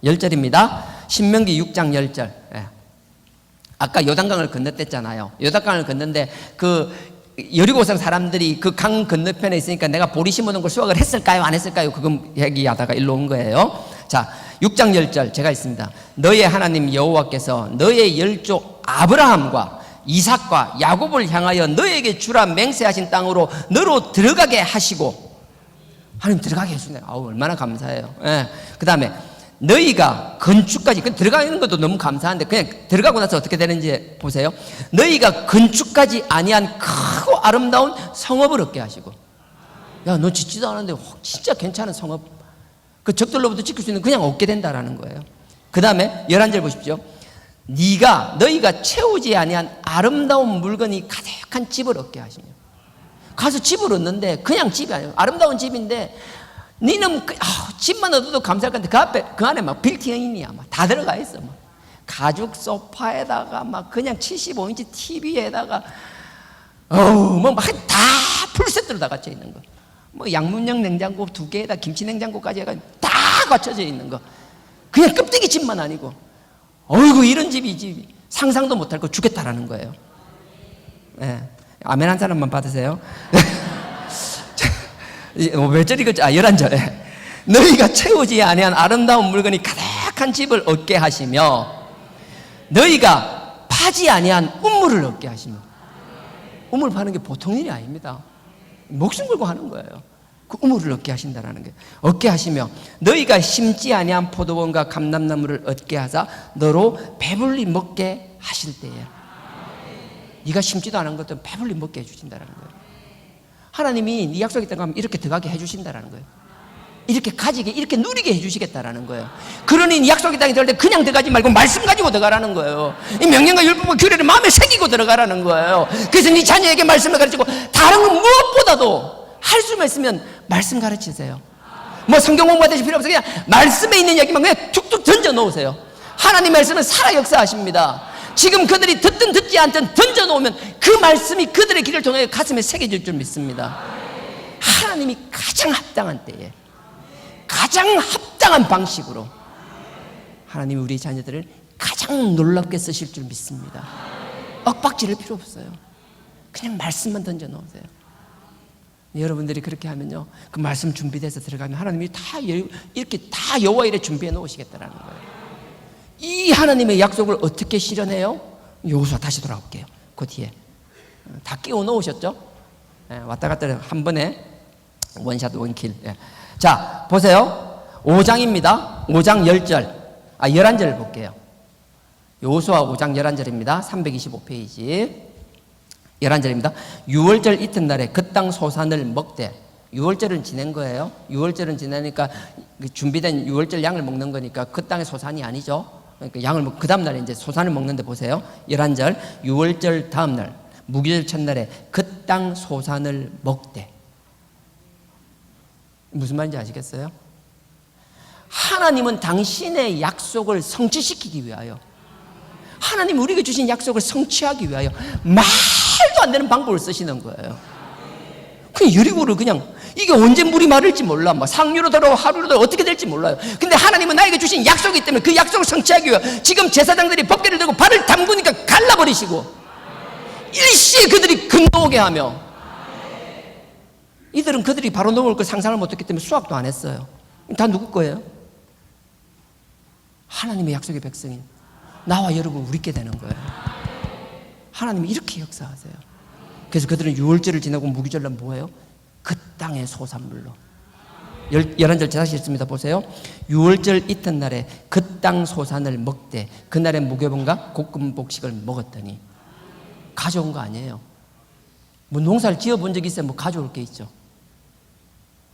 10절입니다. 신명기 6장 10절. 아까 요단강을 건넜댔잖아요. 요단강을 건넜는데 그 여리고성 사람들이 그 강 건너편에 있으니까 내가 보리 심어놓은 걸 수확을 했을까요? 안 했을까요? 그거 얘기하다가 일로 온 거예요. 자, 6장 10절 제가 있습니다. 너의 하나님 여호와께서 너의 열조 아브라함과 이삭과 야곱을 향하여 너에게 주라 맹세하신 땅으로 너로 들어가게 하시고, 하나님 들어가게 해주네요. 아우, 얼마나 감사해요. 그 다음에 너희가 건축까지, 들어가는 것도 너무 감사한데 그냥 들어가고 나서 어떻게 되는지 보세요. 너희가 건축까지 아니한 크고 아름다운 성읍을 얻게 하시고. 야, 너 짓지도 않았는데 진짜 괜찮은 성읍, 그 적들로부터 지킬 수 있는 그냥 얻게 된다라는 거예요. 그 다음에 11절 보십시오. 너희가 채우지 아니한 아름다운 물건이 가득한 집을 얻게 하시며. 가서 집을 얻는데 그냥 집이 아니에요. 아름다운 집인데 니는 집만 얻어도 감사할 건데 그 안에 막 빌트인이야. 막 다 들어가 있어. 막 가죽 소파에다가 막 그냥 75인치 TV에다가 다 풀세트로 다 갖춰 있는 거. 뭐 양문형 냉장고 2개에다 김치 냉장고까지 해가지고 다 갖춰져 있는 거. 그냥 껍데기 집만 아니고. 어이구, 이런 집이 상상도 못할 거 주겠다라는 거예요. 아멘 한 사람만 받으세요. 몇 절이겠죠? 11절. 너희가 채우지 아니한 아름다운 물건이 가득한 집을 얻게 하시며 너희가 파지 아니한 우물을 얻게 하시며. 우물 파는 게 보통 일이 아닙니다. 목숨 걸고 하는 거예요. 그 우물을 얻게 하신다라는 거예요. 얻게 하시며 너희가 심지 아니한 포도원과 감람나무를 얻게 하사 너로 배불리 먹게 하실 때에. 네가 심지도 않은 것들은 배불리 먹게 해주신다라는 거예요. 하나님이 네 약속이 있다고 하면 이렇게 들어가게 해주신다라는 거예요. 이렇게 가지게, 이렇게 누리게 해주시겠다라는 거예요. 그러니 네 약속의 땅에 들어갈 때 그냥 들어가지 말고 말씀 가지고 들어가라는 거예요. 이 명령과 율법과 규례를 마음에 새기고 들어가라는 거예요. 그래서 네 자녀에게 말씀을 가르치고, 다른 건 무엇보다도 할 수만 있으면 말씀 가르치세요. 뭐 성경 공부하듯이 필요 없어요. 그냥 말씀에 있는 얘기만 그냥 툭툭 던져 놓으세요. 하나님 말씀은 살아 역사하십니다. 지금 그들이 듣든 듣지 않든 던져 놓으면 그 말씀이 그들의 길을 통해 가슴에 새겨질 줄 믿습니다. 하나님이 가장 합당한 때에, 가장 합당한 방식으로 하나님이 우리 자녀들을 가장 놀랍게 쓰실 줄 믿습니다. 엇박지를 필요 없어요. 그냥 말씀만 던져 놓으세요. 여러분들이 그렇게 하면요, 그 말씀 준비돼서 들어가면 하나님이 이렇게 다 여호와 일에 준비해 놓으시겠다라는 거예요. 이 하나님의 약속을 어떻게 실현해요? 여호수아 다시 돌아올게요. 그 뒤에 다 끼워 놓으셨죠? 왔다 갔다 한 번에 원샷 원킬. 자, 보세요. 5장입니다. 5장 10절. 11절을 볼게요. 여호수아 5장 11절입니다. 325페이지. 11절입니다. 6월절 이튿날에 그 땅 소산을 먹되. 6월절은 지낸 거예요. 6월절은 지내니까 준비된 6월절 양을 먹는 거니까 그 땅의 소산이 아니죠. 그러니까 양을 먹고 그 다음날에 이제 소산을 먹는데 보세요. 11절. 6월절 다음날 무교절 첫날에 그 땅 소산을 먹되. 무슨 말인지 아시겠어요? 하나님은 당신의 약속을 성취시키기 위하여, 하나님 우리에게 주신 약속을 성취하기 위하여 말도 안 되는 방법을 쓰시는 거예요. 그냥 여리고를 그냥, 이게 언제 물이 마를지 몰라. 막 상류로 들어 하루로 들어 어떻게 될지 몰라요. 근데 하나님은 나에게 주신 약속이기 때문에 그 약속을 성취하기 위해 지금 제사장들이 법궤를 들고 발을 담그니까 갈라버리시고 일시에 그들이 건너오게 하며, 이들은 그들이 바로 넘어올 걸 상상을 못했기 때문에 수확도 안 했어요. 다 누구 거예요? 하나님의 약속의 백성인 나와 여러분 우리께 되는 거예요. 하나님이 이렇게 역사하세요. 그래서 그들은 6월절을 지나고 무교절날 뭐예요? 그 땅의 소산물로. 11절 다시 읽습니다. 보세요. 6월절 이튿날에 그 땅 소산을 먹되 그날의 무교번과 볶음복식을 먹었더니. 가져온 거 아니에요. 뭐 농사를 지어본 적이 있어요? 뭐 가져올 게 있죠.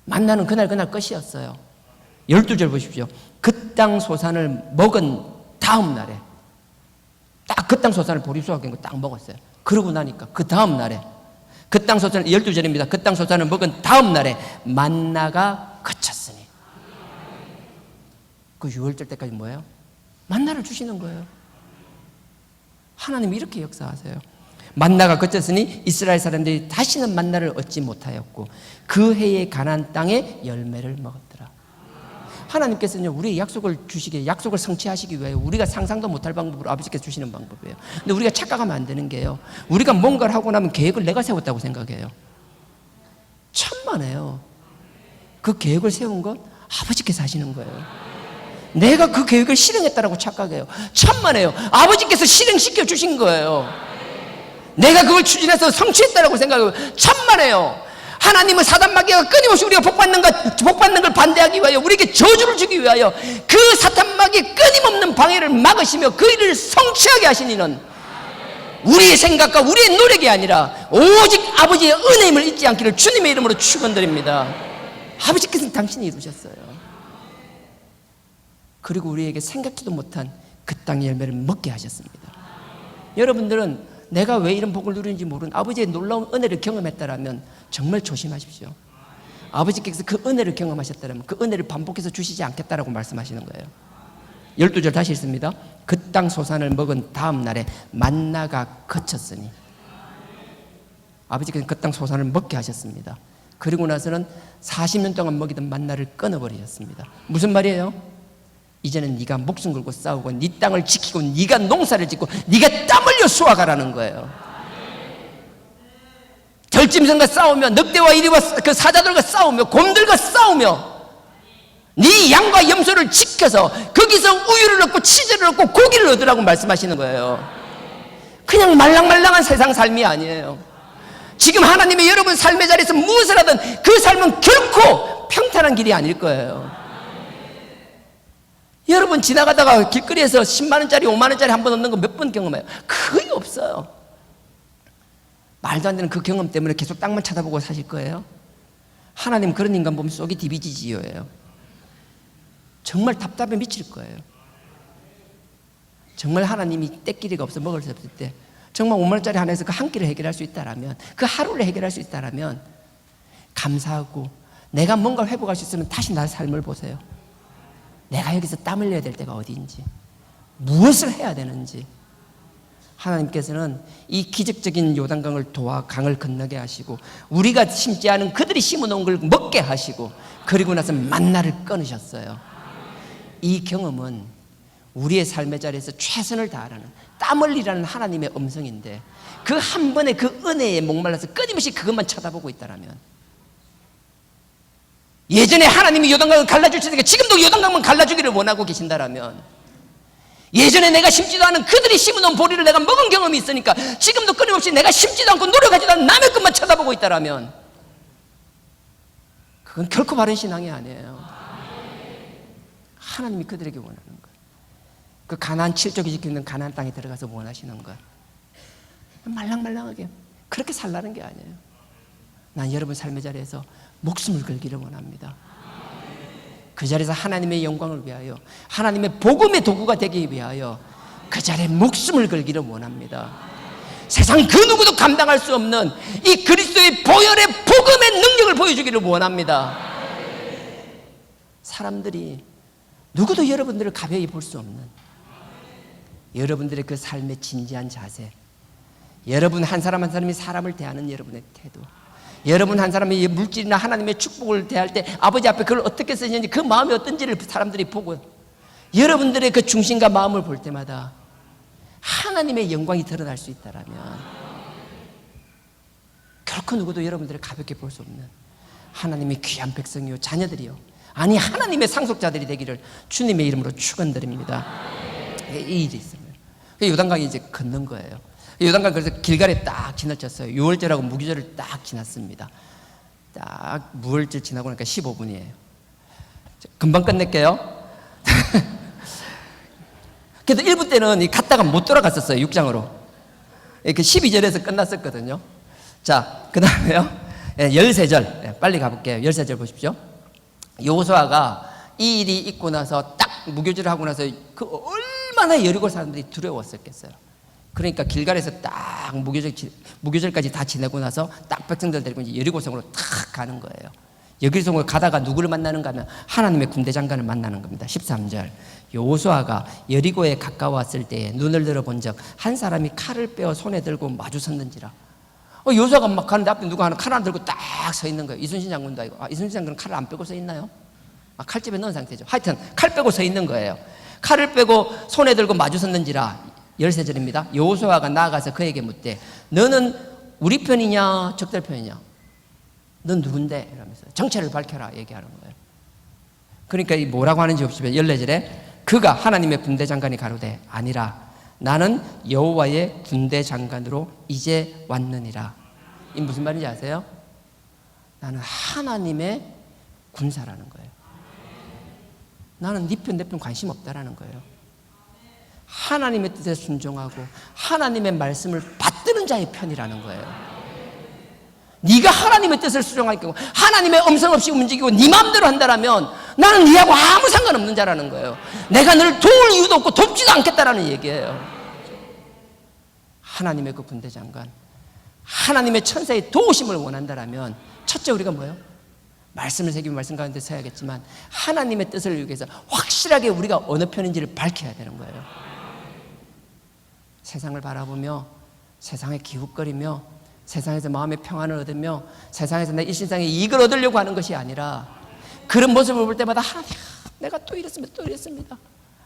만나는 그날 끝이었어요. 12절 보십시오. 그 땅 소산을 먹은 다음 날에, 딱 그 땅 소산을 보리수확한 거 딱 먹었어요. 그러고 나니까 그 다음 날에 그 땅 소산을, 12절입니다. 그 땅 소산을 먹은 다음 날에 만나가 그쳤으니. 그 6월절 때까지 뭐예요? 만나를 주시는 거예요. 하나님이 이렇게 역사하세요. 만나가 그쳤으니 이스라엘 사람들이 다시는 만나를 얻지 못하였고 그 해의 가나안 땅에 열매를 먹었더라. 하나님께서는 우리의 약속을 주시기에, 약속을 성취하시기 위해 우리가 상상도 못할 방법으로 아버지께서 주시는 방법이에요. 근데 우리가 착각하면 안 되는 게요, 우리가 뭔가를 하고 나면 계획을 내가 세웠다고 생각해요. 천만에요. 그 계획을 세운 건 아버지께서 하시는 거예요. 내가 그 계획을 실행했다라고 착각해요. 천만에요. 아버지께서 실행시켜 주신 거예요. 내가 그걸 추진해서 성취했다라고 생각해요. 천만에요. 하나님은 사단 마귀가 끊임없이 우리가 복받는 걸 반대하기 위하여, 우리에게 저주를 주기 위하여 그 사단 마귀의 끊임없는 방해를 막으시며 그 일을 성취하게 하신 이는 우리의 생각과 우리의 노력이 아니라 오직 아버지의 은혜임을 잊지 않기를 주님의 이름으로 축원드립니다. 아버지께서는 당신이 이루셨어요. 그리고 우리에게 생각지도 못한 그 땅의 열매를 먹게 하셨습니다. 여러분들은 내가 왜 이런 복을 누리는지 모르는 아버지의 놀라운 은혜를 경험했다라면 정말 조심하십시오. 아버지께서 그 은혜를 경험하셨다면 그 은혜를 반복해서 주시지 않겠다라고 말씀하시는 거예요. 12절 다시 읽습니다. 그 땅 소산을 먹은 다음 날에 만나가 그쳤으니, 아버지께서 그 땅 소산을 먹게 하셨습니다. 그리고 나서는 40년 동안 먹이던 만나를 끊어버리셨습니다. 무슨 말이에요? 이제는 네가 목숨 걸고 싸우고 네 땅을 지키고 네가 농사를 짓고 네가 땀 흘려 수확하라는 거예요. 들짐승과 싸우며 늑대와 이리와 그 사자들과 싸우며 곰들과 싸우며 네 양과 염소를 지켜서 거기서 우유를 얻고 치즈를 얻고 고기를 얻으라고 말씀하시는 거예요. 그냥 말랑말랑한 세상 삶이 아니에요. 지금 하나님의 여러분 삶의 자리에서 무엇을 하든 그 삶은 결코 평탄한 길이 아닐 거예요. 여러분 지나가다가 길거리에서 10만원짜리 5만원짜리 한 번 얻는 거 몇 번 경험해요? 거의 없어요. 말도 안 되는 그 경험 때문에 계속 땅만 쳐다보고 사실 거예요? 하나님 그런 인간 보면 속이 디비지지요예요. 정말 답답해 미칠 거예요. 정말 하나님이 떼끼리가 없어 먹을 수 없을 때 정말 5만원짜리 하나에서 그 한 끼를 해결할 수 있다라면, 그 하루를 해결할 수 있다라면 감사하고 내가 뭔가 회복할 수 있으면 다시 나의 삶을 보세요. 내가 여기서 땀 흘려야 될 때가 어디인지, 무엇을 해야 되는지. 하나님께서는 이 기적적인 요단강을 도와 강을 건너게 하시고 우리가 심지 않은 그들이 심어놓은 걸 먹게 하시고 그리고 나서 만나를 끊으셨어요. 이 경험은 우리의 삶의 자리에서 최선을 다하라는, 땀 흘리라는 하나님의 음성인데 그 한 번의 그 은혜에 목말라서 끊임없이 그것만 쳐다보고 있다라면, 예전에 하나님이 요단강을 갈라주시니까 지금도 요단강만 갈라주기를 원하고 계신다라면, 예전에 내가 심지도 않은 그들이 심어놓은 보리를 내가 먹은 경험이 있으니까 지금도 끊임없이 내가 심지도 않고 노력하지도 않은 남의 것만 쳐다보고 있다라면 그건 결코 바른 신앙이 아니에요. 하나님이 그들에게 원하는 것, 그 가나안 7족이 지키는 가나안 땅에 들어가서 원하시는 것, 말랑말랑하게 그렇게 살라는 게 아니에요. 난 여러분 삶의 자리에서 목숨을 걸기를 원합니다. 그 자리에서 하나님의 영광을 위하여, 하나님의 복음의 도구가 되기 위하여 그 자리에 목숨을 걸기를 원합니다. 세상 그 누구도 감당할 수 없는 이 그리스도의 보혈의 복음의 능력을 보여주기를 원합니다. 사람들이 누구도 여러분들을 가벼이 볼 수 없는 여러분들의 그 삶의 진지한 자세, 여러분 한 사람 한 사람이 사람을 대하는 여러분의 태도, 여러분 한 사람이 물질이나 하나님의 축복을 대할 때 아버지 앞에 그걸 어떻게 쓰는지 그 마음이 어떤지를 사람들이 보고 여러분들의 그 중심과 마음을 볼 때마다 하나님의 영광이 드러날 수 있다라면 결코 누구도 여러분들을 가볍게 볼 수 없는 하나님의 귀한 백성이요 자녀들이요, 아니 하나님의 상속자들이 되기를 주님의 이름으로 축원드립니다. 이 일이 있습니다. 요단강이 이제 걷는 거예요. 요단강 그래서 길갈에 딱 지나쳤어요. 6월절하고 무교절을 딱 지났습니다. 딱 무월절 지나고 나니까 15분이에요. 금방 끝낼게요. 그래도 1부 때는 갔다가 못 돌아갔었어요. 6장으로. 그 12절에서 끝났었거든요. 자, 그 다음에요. 13절. 빨리 가볼게요. 13절 보십시오. 여호수아가 이 일이 있고 나서 딱 무교절을 하고 나서 그 얼마나 여리고 사람들이 두려웠었겠어요. 그러니까 길갈에서 딱 무교절까지 다 지내고 나서 딱 백성들 데리고 이제 여리고성으로 탁 가는 거예요. 여기서 가다가 누구를 만나는가 하면 하나님의 군대 장관을 만나는 겁니다. 13절. 여호수아가 여리고에 가까웠을 때에 눈을 들어본 적 한 사람이 칼을 빼어 손에 들고 마주 섰는지라. 여호수아가 막 가는데 앞에 누가 하나 칼 하나 들고 딱 서 있는 거예요. 이순신 장군도 아니고. 이순신 장군은 칼을 안 빼고 서 있나요? 칼집에 넣은 상태죠. 하여튼 칼 빼고 서 있는 거예요. 칼을 빼고 손에 들고 마주 섰는지라. 13절입니다. 여호수아가 나아가서 그에게 묻되 너는 우리 편이냐 적들 편이냐? 넌 누군데? 이러면서 정체를 밝혀라 얘기하는 거예요. 그러니까 이 뭐라고 하는지 보시면 14절에 그가 하나님의 군대 장관이 가로되 아니라 나는 여호와의 군대 장관으로 이제 왔느니라. 이 무슨 말인지 아세요? 나는 하나님의 군사라는 거예요. 나는 네 편 내 편 관심 없다라는 거예요. 하나님의 뜻에 순종하고 하나님의 말씀을 받드는 자의 편이라는 거예요. 네가 하나님의 뜻을 수정하고 하나님의 음성 없이 움직이고 네 마음대로 한다면 나는 네하고 아무 상관없는 자라는 거예요. 내가 너를 도울 이유도 없고 돕지도 않겠다라는 얘기예요. 하나님의 그 군대 장관, 하나님의 천사의 도우심을 원한다면 첫째 우리가 뭐예요? 말씀을 새기고 말씀 가운데 서야겠지만 하나님의 뜻을 위해서 확실하게 우리가 어느 편인지를 밝혀야 되는 거예요. 세상을 바라보며 세상에 기웃거리며 세상에서 마음의 평안을 얻으며 세상에서 내 일신상의 이익을 얻으려고 하는 것이 아니라 그런 모습을 볼 때마다 하나님, 내가 또 이랬습니다.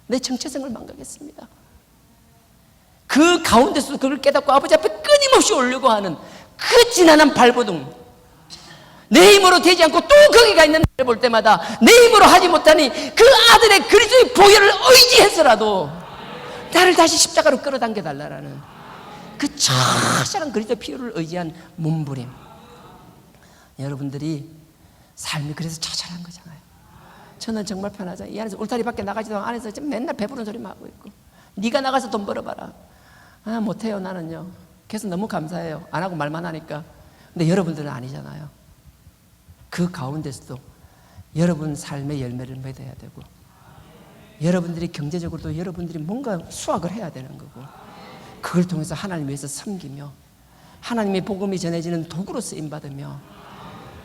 내 정체성을 망가겠습니다. 그 가운데서도 그걸 깨닫고 아버지 앞에 끊임없이 오려고 하는 그 지난한 발버둥, 내 힘으로 되지 않고 또 거기가 있는 나를 볼 때마다 내 힘으로 하지 못하니 그 아들의 그리스도의 보혈을 의지해서라도 나를 다시 십자가로 끌어당겨 달라라는 그 처절한 그리스도의 피를 의지한 몸부림. 여러분들이 삶이 그래서 처절한 거잖아요. 저는 정말 편하잖아요. 이 안에서 울타리 밖에 나가지도 안에서 지금 맨날 배부른 소리만 하고 있고 네가 나가서 돈 벌어봐라. 못해요 나는요. 그래서 너무 감사해요. 안 하고 말만 하니까. 근데 여러분들은 아니잖아요. 그 가운데서도 여러분 삶의 열매를 맺어야 되고 여러분들이 경제적으로도 여러분들이 뭔가 수확을 해야 되는 거고 그걸 통해서 하나님 위해서 섬기며 하나님의 복음이 전해지는 도구로 쓰임받으며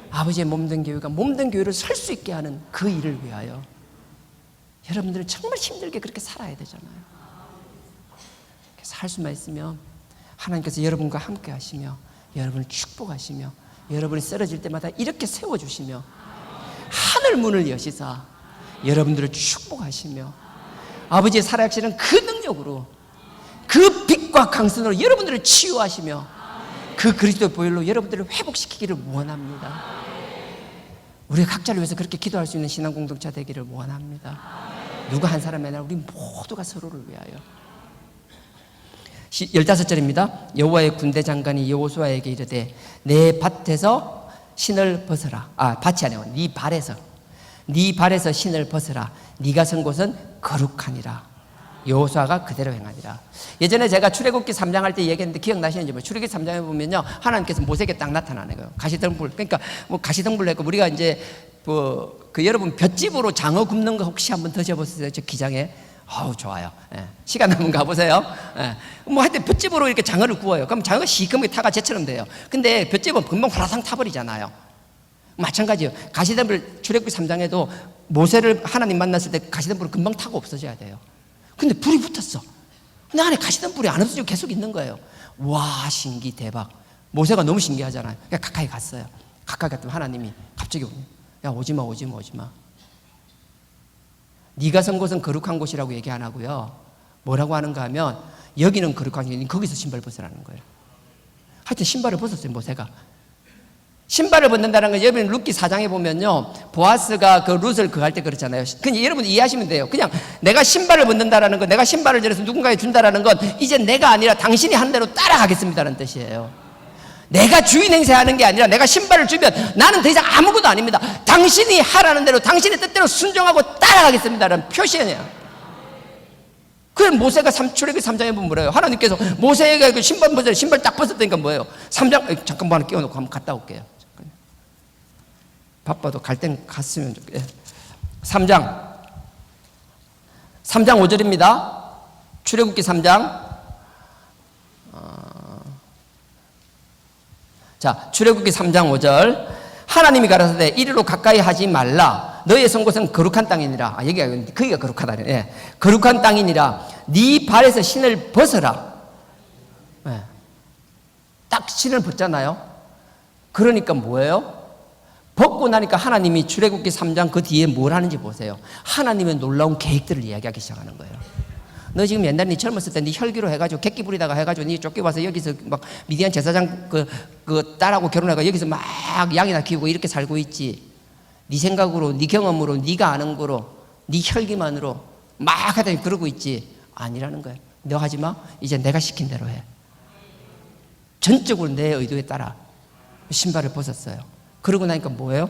아버지의 몸된 교회가 몸된 교회를 설 수 있게 하는 그 일을 위하여 여러분들은 정말 힘들게 그렇게 살아야 되잖아요. 살 수만 있으면 하나님께서 여러분과 함께 하시며 여러분을 축복하시며 여러분이 쓰러질 때마다 이렇게 세워주시며 하늘 문을 여시사 여러분들을 축복하시며 아버지의 살아계시는 그 능력으로 그 빛과 강선으로 여러분들을 치유하시며 그 그리스도의 보혈로 여러분들을 회복시키기를 원합니다. 우리 각자를 위해서 그렇게 기도할 수 있는 신앙 공동체 되기를 원합니다. 누가 한 사람이 아니라 우리 모두가 서로를 위하여. 15절입니다. 여호와의 군대 장관이 여호수아에게 이르되 내 밭에서 신을 벗어라. 밭이 아니고 네 발에서 신을 벗어라. 네가 선 곳은 거룩하니라. 여호수아가 그대로 행하니라. 예전에 제가 출애굽기 3장 할 때 얘기했는데 기억나시는지 출애굽기 3장에 보면요 하나님께서 모세에게 딱 나타나는 거예요. 가시덤불. 그러니까 가시덤불 했고 우리가 이제 그 여러분 볏짚으로 장어 굽는 거 혹시 한번 드셔보셨어요? 저 기장에. 좋아요. 시간 나면 가보세요. 하여튼 볏짚으로 이렇게 장어를 구워요. 그럼 장어가 시커멓게 타가 제처럼 돼요. 근데 볏짚은 금방 화라상 타버리잖아요. 마찬가지예요. 가시덤불 출애굽기 3장에도 모세를 하나님 만났을 때 가시덤불은 금방 타고 없어져야 돼요. 근데 불이 붙었어. 근데 안에 가시덤불이 안 없어지고 계속 있는 거예요. 와, 신기 대박. 모세가 너무 신기하잖아요. 그러니까 가까이 갔어요. 가까이 갔더니 하나님이 갑자기 야 오지마. 네가 선 곳은 거룩한 곳이라고 얘기 안 하고요. 뭐라고 하는가 하면 여기는 거룩한 곳이니 거기서 신발 벗으라는 거예요. 하여튼 신발을 벗었어요. 모세가. 신발을 벗는다는 건 여러분 룻기 4장에 보면요 보아스가 그 룻을 할 때 그렇잖아요. 그냥 여러분 이해하시면 돼요. 그냥 내가 신발을 벗는다라는 건 내가 신발을 저래서 누군가에 준다라는 건 이제 내가 아니라 당신이 한 대로 따라가겠습니다라는 뜻이에요. 내가 주인 행세하는 게 아니라 내가 신발을 주면 나는 더 이상 아무것도 아닙니다. 당신이 하라는 대로 당신의 뜻대로 순종하고 따라가겠습니다라는 표시예요. 그럼 모세가 출애굽기 3장에 보면 뭐래요? 하나님께서 모세가 그 신발 벗어 신발 딱 벗었다니까 뭐예요? 3장 잠깐만 끼워놓고 한번 갔다 올게요. 바빠도 갈 땐 갔으면 좋겠어요. 3장 5절입니다. 출애굽기 3장. 자, 출애굽기 3장 5절. 하나님이 가라사대 이리로 가까이 하지 말라. 너의 선 곳은 거룩한 땅이니라. 거기가 거룩하다. 예. 거룩한 땅이니라. 네 발에서 신을 벗어라. 예. 딱 신을 벗잖아요. 그러니까 뭐예요? 벗고 나니까 하나님이 출애굽기 3장 그 뒤에 뭘 하는지 보세요. 하나님의 놀라운 계획들을 이야기하기 시작하는 거예요. 너 지금 옛날에 네 젊었을 때 네 혈기로 해가지고 객기 부리다가 해가지고 네 쫓겨와서 여기서 막 미디안 제사장 그 딸하고 결혼해가 여기서 막 양이나 키우고 이렇게 살고 있지. 네 생각으로, 네 경험으로, 네가 아는 거로, 네 혈기만으로 막 하더니 그러고 있지. 아니라는 거예요. 너 하지 마. 이제 내가 시킨 대로 해. 전적으로 내 의도에 따라 신발을 벗었어요. 그러고 나니까 뭐예요?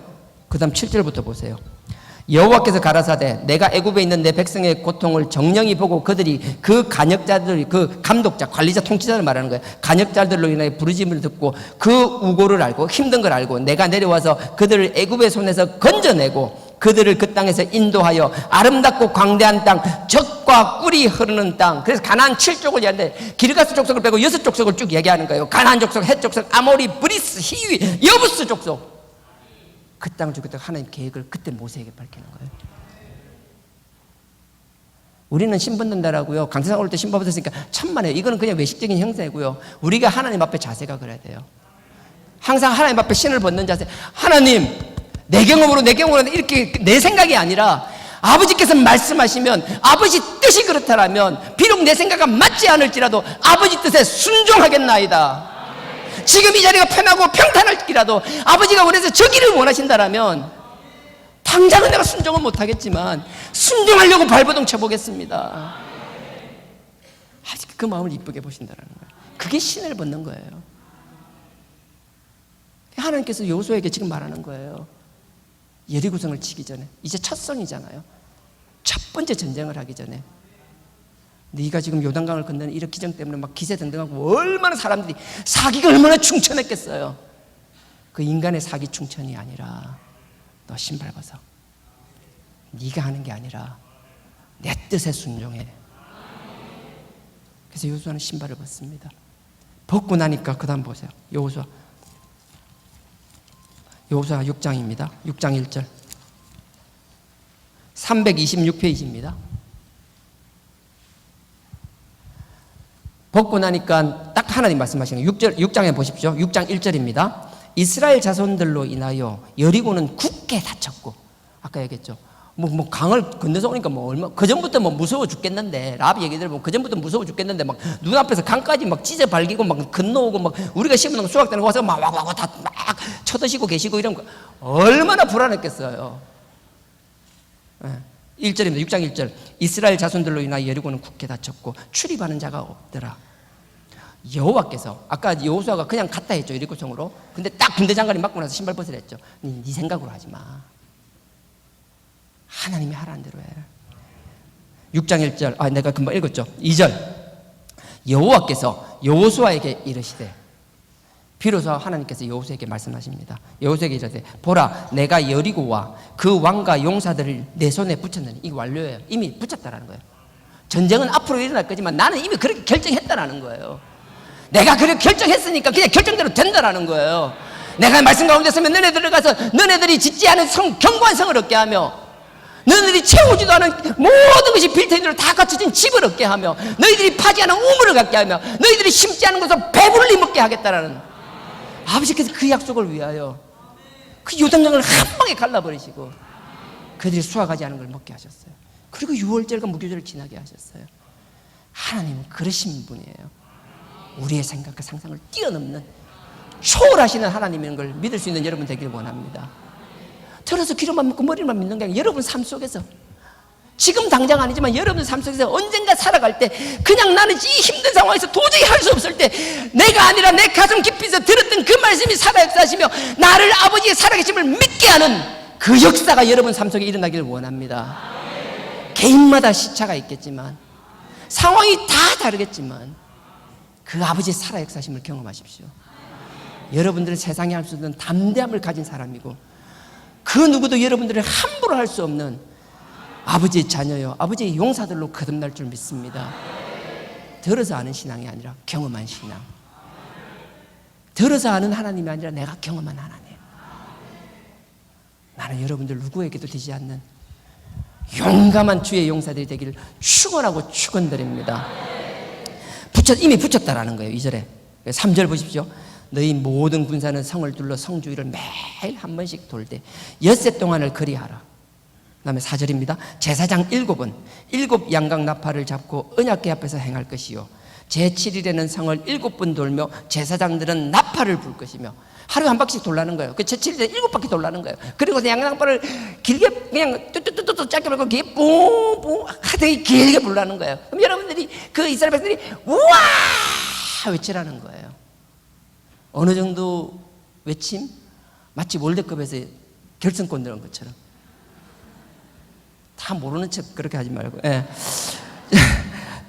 그 다음 7절부터 보세요. 여호와께서 가라사대 내가 애굽에 있는 내 백성의 고통을 정령히 보고 그들이 그 간역자들, 그 감독자, 관리자, 통치자를 말하는 거예요. 간역자들로 인해 부르짖음을 듣고 그 우고를 알고 힘든 걸 알고 내가 내려와서 그들을 애굽의 손에서 건져내고 그들을 그 땅에서 인도하여 아름답고 광대한 땅, 젖과 꿀이 흐르는 땅. 그래서 가나안 7족을 얘기하는데 기르가스 족속을 빼고 6족속을 쭉 얘기하는 거예요. 가나안 족속, 헷 족속, 아모리, 브리스, 히위, 여부스 족속. 그 땅을 주겠다고 하나님 계획을 그때 모세에게 밝히는 거예요. 우리는 신분 든다라고요. 강세상 올 때 신분 받았으니까 천만에요. 이거는 그냥 외식적인 형세고요. 우리가 하나님 앞에 자세가 그래야 돼요. 항상 하나님 앞에 신을 벗는 자세. 하나님, 내 경험으로 이렇게 내 생각이 아니라 아버지께서 말씀하시면 아버지 뜻이 그렇다라면 비록 내 생각과 맞지 않을지라도 아버지 뜻에 순종하겠나이다. 지금 이 자리가 편하고 평탄할지라도 아버지가 원해서 저 길을 원하신다라면 당장은 내가 순종은 못하겠지만 순종하려고 발버둥 쳐보겠습니다. 아직 그 마음을 이쁘게 보신다라는 거예요. 그게 신을 벗는 거예요. 하나님께서 여호수아에게 지금 말하는 거예요. 여리고성을 치기 전에 이제 첫 성이잖아요. 첫 번째 전쟁을 하기 전에 네가 지금 요단강을 건너는 이런 기정 때문에 막 기세등등하고 얼마나 사람들이 사기가 얼마나 충천했겠어요. 그 인간의 사기 충천이 아니라 너 신발 벗어. 네가 하는 게 아니라 내 뜻에 순종해. 그래서 여호수아는 신발을 벗습니다. 벗고 나니까 그 다음 보세요. 여호수아 6장입니다. 6장 1절 326페이지입니다. 벗고 나니까 딱 하나님 말씀하시는 6장에 보십시오. 6장 1절입니다. 이스라엘 자손들로 인하여 여리고는 굳게 닫혔고, 아까 얘기했죠. 뭐 강을 건너서 오니까 그전부터 무서워 죽겠는데, 라합 얘기 들으면 그전부터 무서워 죽겠는데, 막 눈앞에서 강까지 막 찢어 발기고 막 건너오고, 막 우리가 심은 수확 되는 거 와서 막 쳐드시고 계시고 이런 거 얼마나 불안했겠어요. 1절입니다. 6장 1절. 이스라엘 자손들로 인하여 여리고는 굳게 닫혔고 출입하는 자가 없더라. 여호와께서, 아까 여호수아가 그냥 갔다 했죠, 여리고성으로. 근데 딱 군대 장관이 맞고 나서 신발 벗으라 했죠. 네 생각으로 하지 마. 하나님이 하라는 대로 해. 6장 1절, 내가 금방 읽었죠. 2절. 여호와께서 여호수아에게 이르시되, 비로소 하나님께서 여호수아에게 말씀하십니다. 여호수아에게 이르되, 보라, 내가 여리고와 그 왕과 용사들을 내 손에 붙였느니. 이게 완료예요. 이미 붙였다라는 거예요. 전쟁은 앞으로 일어날 거지만 나는 이미 그렇게 결정했다라는 거예요. 내가 그렇게 결정했으니까 그냥 결정대로 된다라는 거예요. 내가 말씀 가운데 서면 너네들을 가서 너네들이 짓지 않은 견고한 성을 얻게 하며, 너희들이 채우지도 않은 모든 것이 빌트인으로 다 갖춰진 집을 얻게 하며, 너희들이 파지 않은 우물을 갖게 하며, 너희들이 심지 않은 것을 배불리 먹게 하겠다라는, 아버지께서 그 약속을 위하여 그 요단강을 한 방에 갈라버리시고 그들이 수확하지 않은 걸 먹게 하셨어요. 그리고 유월절과 무교절을 지나게 하셨어요. 하나님은 그러신 분이에요. 우리의 생각과 상상을 뛰어넘는 초월하시는 하나님인 걸 믿을 수 있는 여러분 되길 원합니다. 들어서 귀로만 믿고 머리만 믿는 게 아니라 여러분 삶 속에서, 지금 당장 아니지만 여러분 삶 속에서 언젠가 살아갈 때, 그냥 나는 이 힘든 상황에서 도저히 할 수 없을 때 내가 아니라 내 가슴 깊이서 들었던 그 말씀이 살아 역사하시며 나를 아버지의 살아계심을 믿게 하는 그 역사가 여러분 삶 속에 일어나기를 원합니다. 개인마다 시차가 있겠지만, 상황이 다 다르겠지만 그 아버지의 살아 역사심을 경험하십시오. 여러분들은 세상에 할 수 없는 담대함을 가진 사람이고, 그 누구도 여러분들을 함부로 할 수 없는 아버지의 자녀요, 아버지의 용사들로 거듭날 줄 믿습니다. 들어서 아는 신앙이 아니라 경험한 신앙. 들어서 아는 하나님이 아니라 내가 경험한 하나님. 나는 여러분들 누구에게도 되지 않는 용감한 주의 용사들이 되기를 축원하고 축원드립니다. 이미 붙였다라는 거예요. 2절에 3절 보십시오. 너희 모든 군사는 성을 둘러 성주위를 매일 한 번씩 돌되 엿새 동안을 그리하라. 그 다음에 4절입니다. 제사장 7은 7 양각 나팔을 잡고 언약궤 앞에서 행할 것이요 제7일에는 성을 7번 돌며 제사장들은 나팔을 불 것이며 하루에 한 바퀴씩 돌라는 거예요. 그 제7일에 7바퀴 돌라는 거예요. 그리고 양나팔을 길게 그냥 뚜뚜뚜뚜 짧게 불고 길게 뿡뿡 되게 길게 불라는 거예요. 그럼 여러분들이 그 이스라엘 백성들이 우와 외치라는 거예요. 어느 정도 외침? 마치 월드컵에서 결승권 들은 것처럼. 다 모르는 척 그렇게 하지 말고. 예.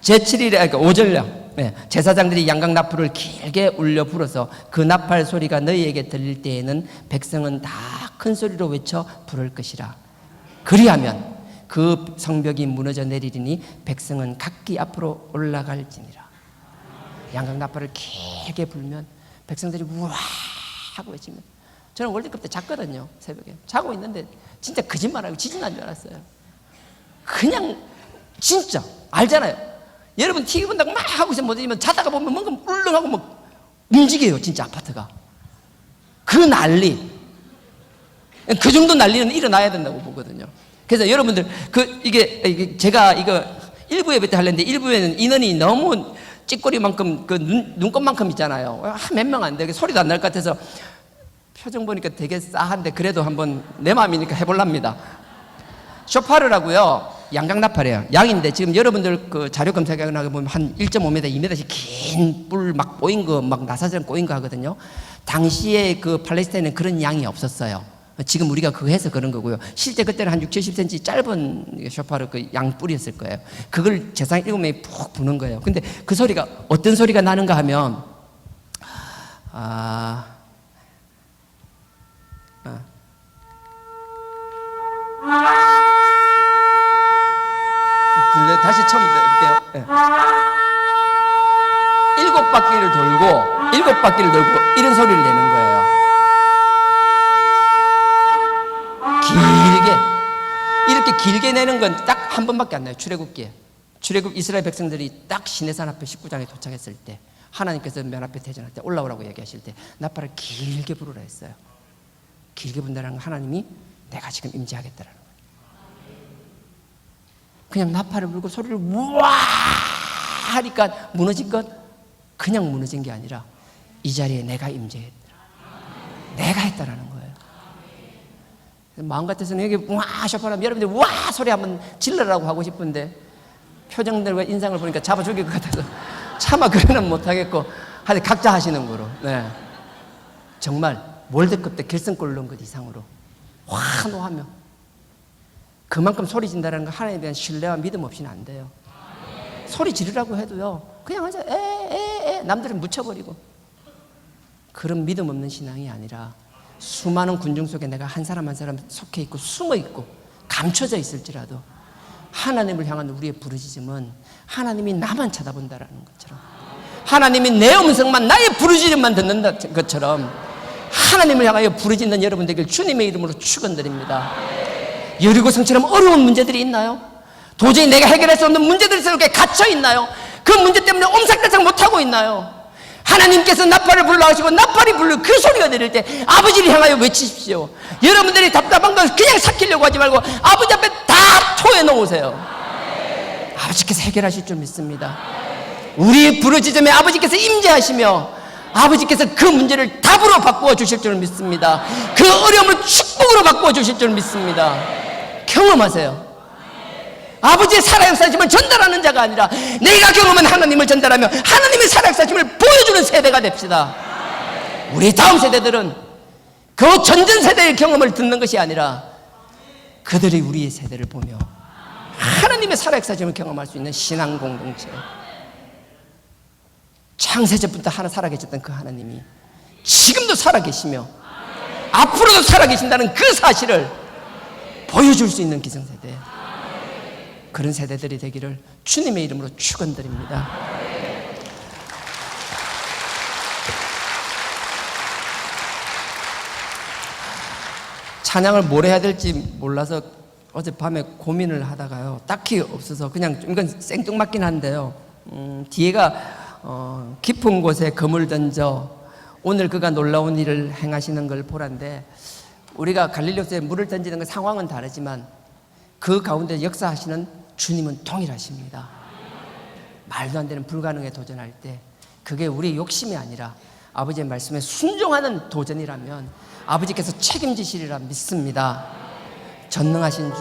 제7일에 그러니까 5절요. 예. 제사장들이 양각 나팔을 길게 울려 불어서 그 나팔 소리가 너희에게 들릴 때에는 백성은 다 큰 소리로 외쳐 부를 것이라. 그리하면 그 성벽이 무너져 내리리니 백성은 각기 앞으로 올라갈지니라. 양각 나팔을 길게 불면 백성들이 우와 하고 외치면, 저는 월드컵 때 잤거든요. 새벽에 자고 있는데 진짜 거짓말하고 지진 난 줄 알았어요. 그냥 진짜 알잖아요. 여러분 TV 본다고 막 하고 있으면 못 이면 자다가 보면 뭔가 울렁하고 막 움직여요. 진짜 아파트가 그 난리, 그 정도 난리는 일어나야 된다고 보거든요. 그래서 여러분들 이게 제가 이거 일부 예배 때 하려는데 일부에는 인원이 너무 찌꼬리만큼 그 눈곱만큼 있잖아요. 몇 명 안 돼. 소리도 안 날 것 같아서 표정 보니까 되게 싸한데 그래도 한번 내 마음이니까 해볼랍니다. 쇼파르라고요. 양각 나팔이에요. 양인데 지금 여러분들 그 자료 검색하게 보면 한 1.5m, 2m씩 긴 뿔 막 꼬인 거, 막 나사처럼 꼬인 거 하거든요. 당시에 그 팔레스타인은 그런 양이 없었어요. 지금 우리가 그거 해서 그런 거고요. 실제 그때는 한 60-70cm 짧은 쇼파르 그 양뿔이었을 거예요. 그걸 제사장 7명이 푹 부는 거예요. 근데 그 소리가 어떤 소리가 나는가 하면 다시 처음부터 해볼게요. 7바퀴를 돌고 7바퀴를 돌고 이런 소리를 내는 거예요. 길게 이렇게 길게 내는 건 딱 한 번밖에 안 나요. 출애굽기에. 출애굽 이스라엘 백성들이 딱 시내산 앞에 19장에 도착했을 때 하나님께서 맨 앞에 대전할 때 올라오라고 얘기하실 때 나팔을 길게 부르라 했어요. 길게 분다는 건 하나님이 내가 지금 임재하겠다라는 거예요. 그냥 나팔을 불고 소리를 우와 하니까 무너진 것 그냥 무너진 게 아니라 이 자리에 내가 임재했다. 내가 했다라는 거예요. 마음 같아서는 여기 우와 쇼파라면 여러분들 우와 소리 한번 질러라고 하고 싶은데 표정들과 인상을 보니까 잡아 죽일 것 같아서 차마 그래는 못하겠고 하여튼 각자 하시는 거로. 네. 정말 월드컵 때 결승골 넣은 것 이상으로 환호하며 그만큼 소리 진다는 건 하나님에 대한 신뢰와 믿음 없이는 안 돼요. 소리 지르라고 해도요 그냥 하자 에에에 남들은 묻혀버리고 그런 믿음 없는 신앙이 아니라 수많은 군중 속에 내가 한 사람 한 사람 속해 있고 숨어 있고 감춰져 있을지라도 하나님을 향한 우리의 부르짖음은 하나님이 나만 쳐다본다라는 것처럼 하나님이 내 음성만 나의 부르짖음만 듣는 것처럼 하나님을 향하여 부르짖는 여러분 되길 주님의 이름으로 축원드립니다. 여리고성처럼 어려운 문제들이 있나요? 도저히 내가 해결할 수 없는 문제들이 속에 갇혀 있나요? 그 문제 때문에 옴삭달싹 못하고 있나요? 하나님께서 나팔을 불러하시고 나팔이 불러 그 소리가 들릴 때 아버지를 향하여 외치십시오. 여러분들이 답답한 걸 그냥 삭히려고 하지 말고 아버지 앞에 다 토해 놓으세요. 아버지께서 해결하실 줄 믿습니다. 우리의 부르짖음에 아버지께서 임재하시며 아버지께서 그 문제를 답으로 바꾸어 주실 줄 믿습니다. 그 어려움을 축복으로 바꾸어 주실 줄 믿습니다. 경험하세요. 아버지의 살아역사심을 전달하는 자가 아니라 내가 경험한 하나님을 전달하며 하나님의 살아역사심을 보여주는 세대가 됩시다. 우리 다음 세대들은 그 전전 세대의 경험을 듣는 것이 아니라 그들이 우리의 세대를 보며 하나님의 살아역사심을 경험할 수 있는 신앙 공동체. 창세전부터 하나 살아계셨던 그 하나님이 지금도 살아계시며 앞으로도 살아계신다는 그 사실을 보여줄 수 있는 기성세대, 그런 세대들이 되기를 주님의 이름으로 축원드립니다. 찬양을 뭘 해야 될지 몰라서 어젯밤에 고민을 하다가요, 딱히 없어서 그냥 이건 생뚱맞긴 한데요, 뒤에가 깊은 곳에 검을 던져 오늘 그가 놀라운 일을 행하시는 걸 보란데, 우리가 갈릴리호수에 물을 던지는 건 상황은 다르지만 그 가운데 역사하시는 주님은 동일하십니다. 말도 안 되는 불가능에 도전할 때 그게 우리의 욕심이 아니라 아버지의 말씀에 순종하는 도전이라면 아버지께서 책임지시리라 믿습니다. 전능하신 주,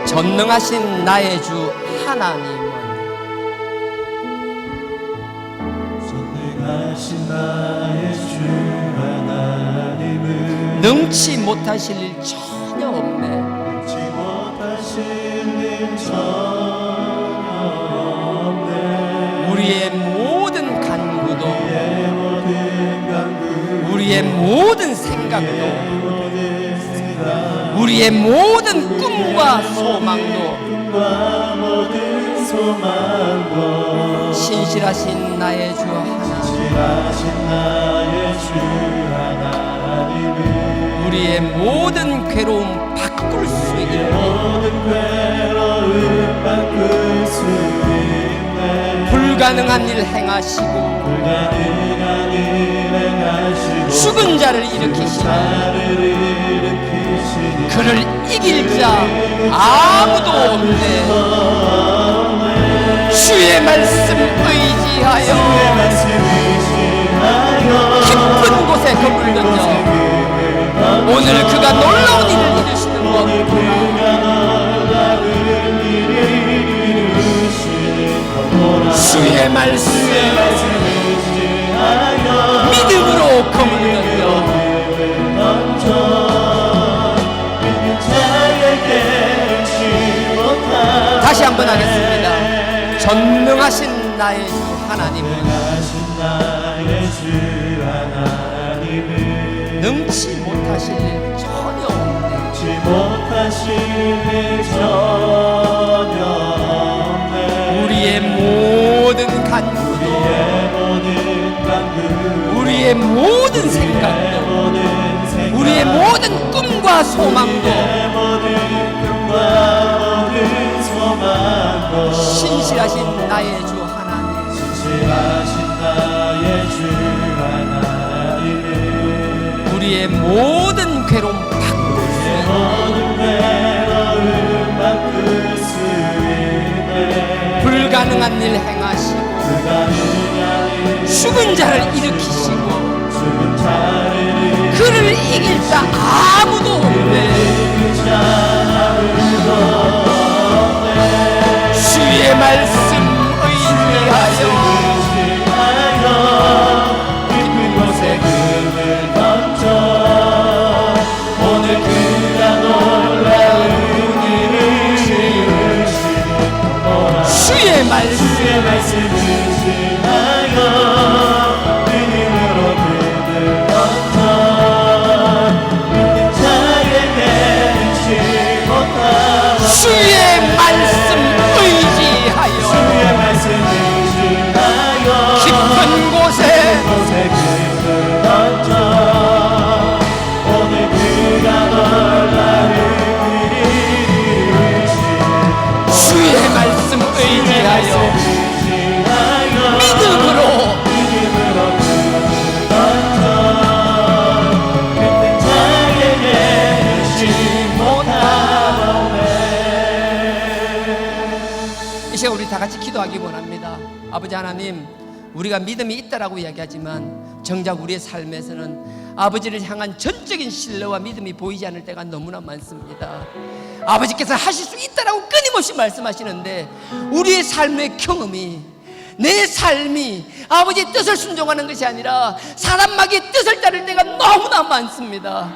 전능하신 나의 주 하나님은 전능하신 나의 주 하나님은 능치 못하실 일 전혀 없네. 능치 못하실 일 전혀 없네. 우리의 모든 간구도, 우리의 모든 생각도, 모든 생각, 우리의 모든 꿈과 소망도, 모든 소망도 신실하신 나의 주 하나님, 신실하신 나의 주 하나님은 우리의 모든 괴로움 바꿀 수 있는, 모든 괴로움 바꿀 수 있네. 불가능한 일 행하시고 불가능한 일 행하시고 죽은 자를 일으키시는, 나를 일으키시니 그를 이길 자 아무도 없네. 주의 말씀 의지하여 깊은 곳에 검을 던져 오늘 그가 놀라운 일을 이루시는 것 보라. 주의 말씀 믿음으로 검을 던져 다시 한번 하겠습니다. 전능하신 나의 주 하나님은 능치 못하실 일 전혀 없네. 우리의 모든 간구도, 우리의 모든 생각도, 우리의 모든 꿈과 소망도 신실하신 나의 주 하나님, 우리의 모든 괴로움 바꿀 수 있는 불가능한 일 행하시고 죽은 자를 일으키시고 그를 이길 자 아무도 없네. 주의 말씀 의지하여 깊은 곳에 금을 던져 오늘 그가 놀라운 일을 주의 말씀 의지하여 믿음으로 금을 던져 믿는 자에게 잃지 못하고 주의 말씀 의지하여 깊은 곳에 금을 던져 오늘 그가 놀라운 일을 주의 말씀 의지하여 믿음으로 이 시간 우리 다 같이 기도하기 원합니다. 아버지 하나님, 우리가 믿음이 있다라고 이야기하지만 정작 우리의 삶에서는 아버지를 향한 전적인 신뢰와 믿음이 보이지 않을 때가 너무나 많습니다. 아버지께서 하실 수 있다라고 끊임없이 말씀하시는데 우리의 삶의 경험이, 내 삶이 아버지의 뜻을 순종하는 것이 아니라 사람 마귀의 뜻을 따를 때가 너무나 많습니다.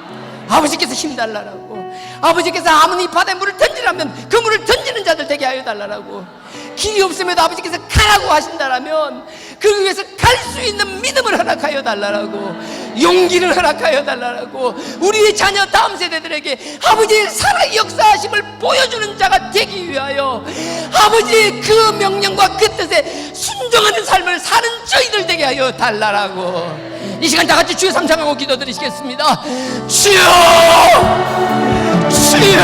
아버지께서 힘달라고, 아버지께서 아무니 바다에 물을 던지라면 그 물을 던지는 자들 되게 하여 달라고. 길이 없음에도 아버지께서 가라고 하신다라면 그 위해서 갈 수 있는 믿음을 허락하여 달라고, 용기를 허락하여 달라고, 우리의 자녀 다음 세대들에게 아버지의 살아 역사하심을 보여주는 자가 되기 위하여 아버지의 그 명령과 그 뜻에 순종하는 삶을 사는 저희들 되게 하여 달라고. 이 시간 다 같이 주여 삼창하고 기도드리시겠습니다. 주여, 주여,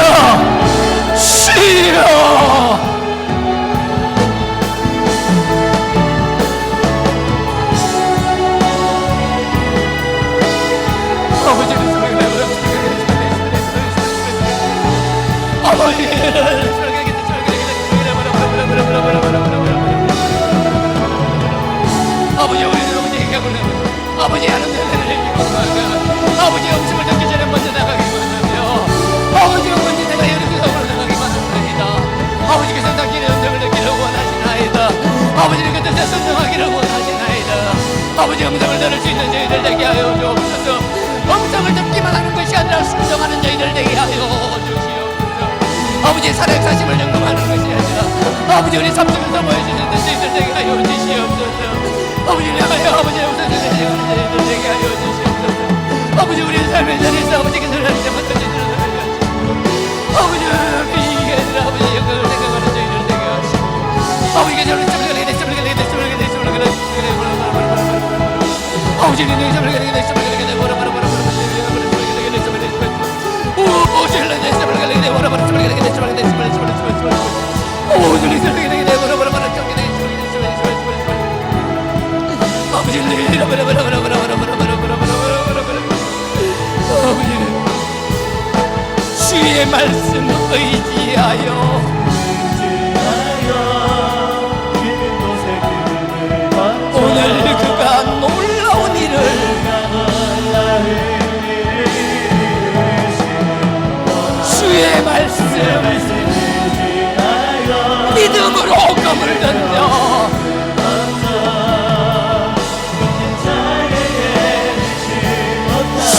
주여. 아버지, 아버지 하는 데를 얘기하고 아버지의 음성을 듣기 전에 먼저 나가기만 하며 아버지가 먼저 내가 이렇게 나가기만 합니다. 아버지께서 당신의 음성을 듣기를 원하시나이다. 아버지는 그 뜻에 순종하기를 원하시나이다. 아버지 음성을 들을 수 있는 저희들 되게 하여 주옵소서. 음성을 듣기만 하는 것이 아니라 순종하는 저희들 되게 하여 주시옵소서. 아버지의 살아역사심을 점검하는 것이 아니라 아버지 우리 삶 속에서 보여주시는 저희들 되게 하여 주시옵소서. 아버지 내가요 아버지의 우선을 되게 하여 주시옵소서. 아버지 우리의 삶의 자리에서 아버지께서 하나님 때문에 던져주는 아버지 이게 아니라 아버지 영광을 생각하는 저희들 되게 하시고 아버지께서 우리 씀을 가리게 씀을 가리게 씀을 가리게 씀을 가리게 아버지 우리 씀을 가리게 씀을 가리게 뭐라 뭐라 뭐라 뭐라 오 젤라네 씀을 가리게 뭐라 뭐라 씀을 가리게 씀을 가리게 씀을 가리게 오 젤리 씀을 가리게 뭐라 뭐라 뭐라 쫑게 주의 말씀 의지하여 오늘 그가 놀라운 일을 주의 말씀 믿음으로 검을 던져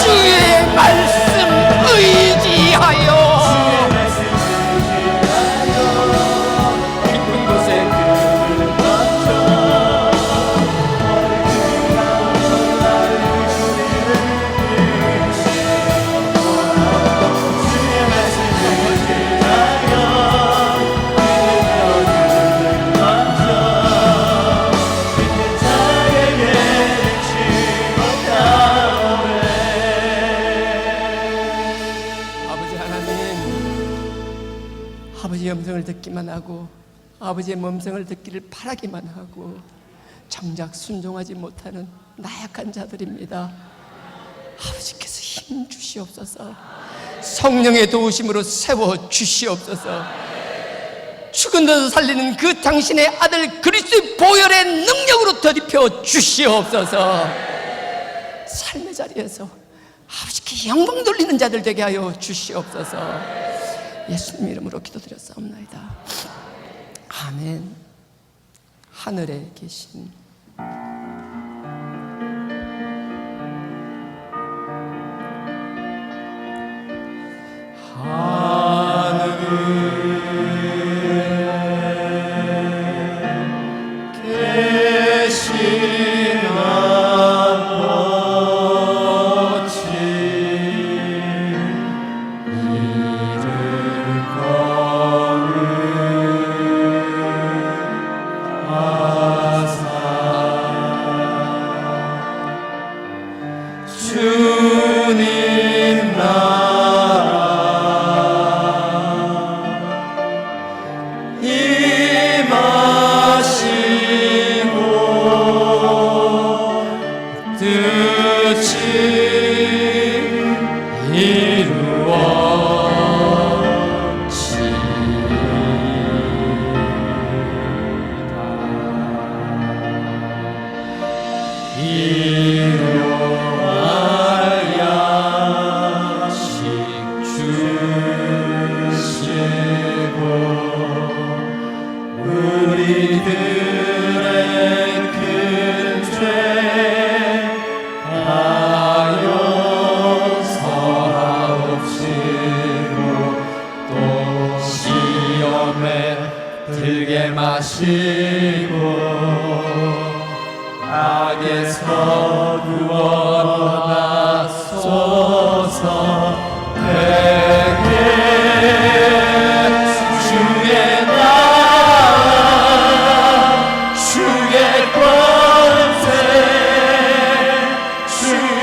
주의 말씀 의지하여 깊은 곳에 아버지의 음성을 듣기만 하고 아버지의 음성을 듣기를 바라기만 하고 정작 순종하지 못하는 나약한 자들입니다. 아버지께서 힘 주시옵소서. 성령의 도우심으로 세워 주시옵소서. 죽은 데서 살리는 그 당신의 아들 그리스도의 보혈의 능력으로 덧입혀 주시옵소서. 삶의 자리에서 아버지께 영광 돌리는 자들 되게 하여 주시옵소서. 예수님 이름으로 기도드렸사옵나이다. 아멘. 하늘에 계신 하옵시고 즐게 마시고 악에서 구원받소서. 내게 주의 나라 주의 권세 주의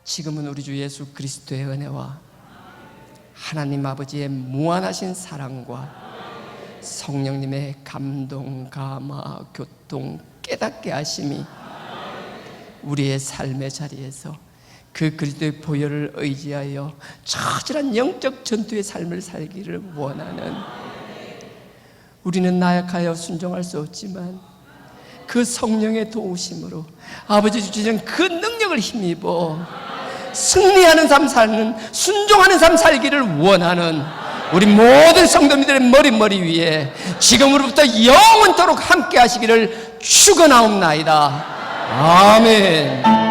지금은 우리 주 예수 그리스도의 은혜와 하나님 아버지의 무한하신 사랑과 성령님의 감동, 감화, 교통, 깨닫게 하심이 우리의 삶의 자리에서 그 그리스도의 보혈을 의지하여 처절한 영적 전투의 삶을 살기를 원하는, 우리는 나약하여 순종할 수 없지만 그 성령의 도우심으로 아버지 주시는 그 능력을 힘입어 승리하는 삶 사는, 순종하는 삶 살기를 원하는 우리 모든 성도님들의 머리 위에 지금으로부터 영원토록 함께 하시기를 축원하옵나이다. 아멘.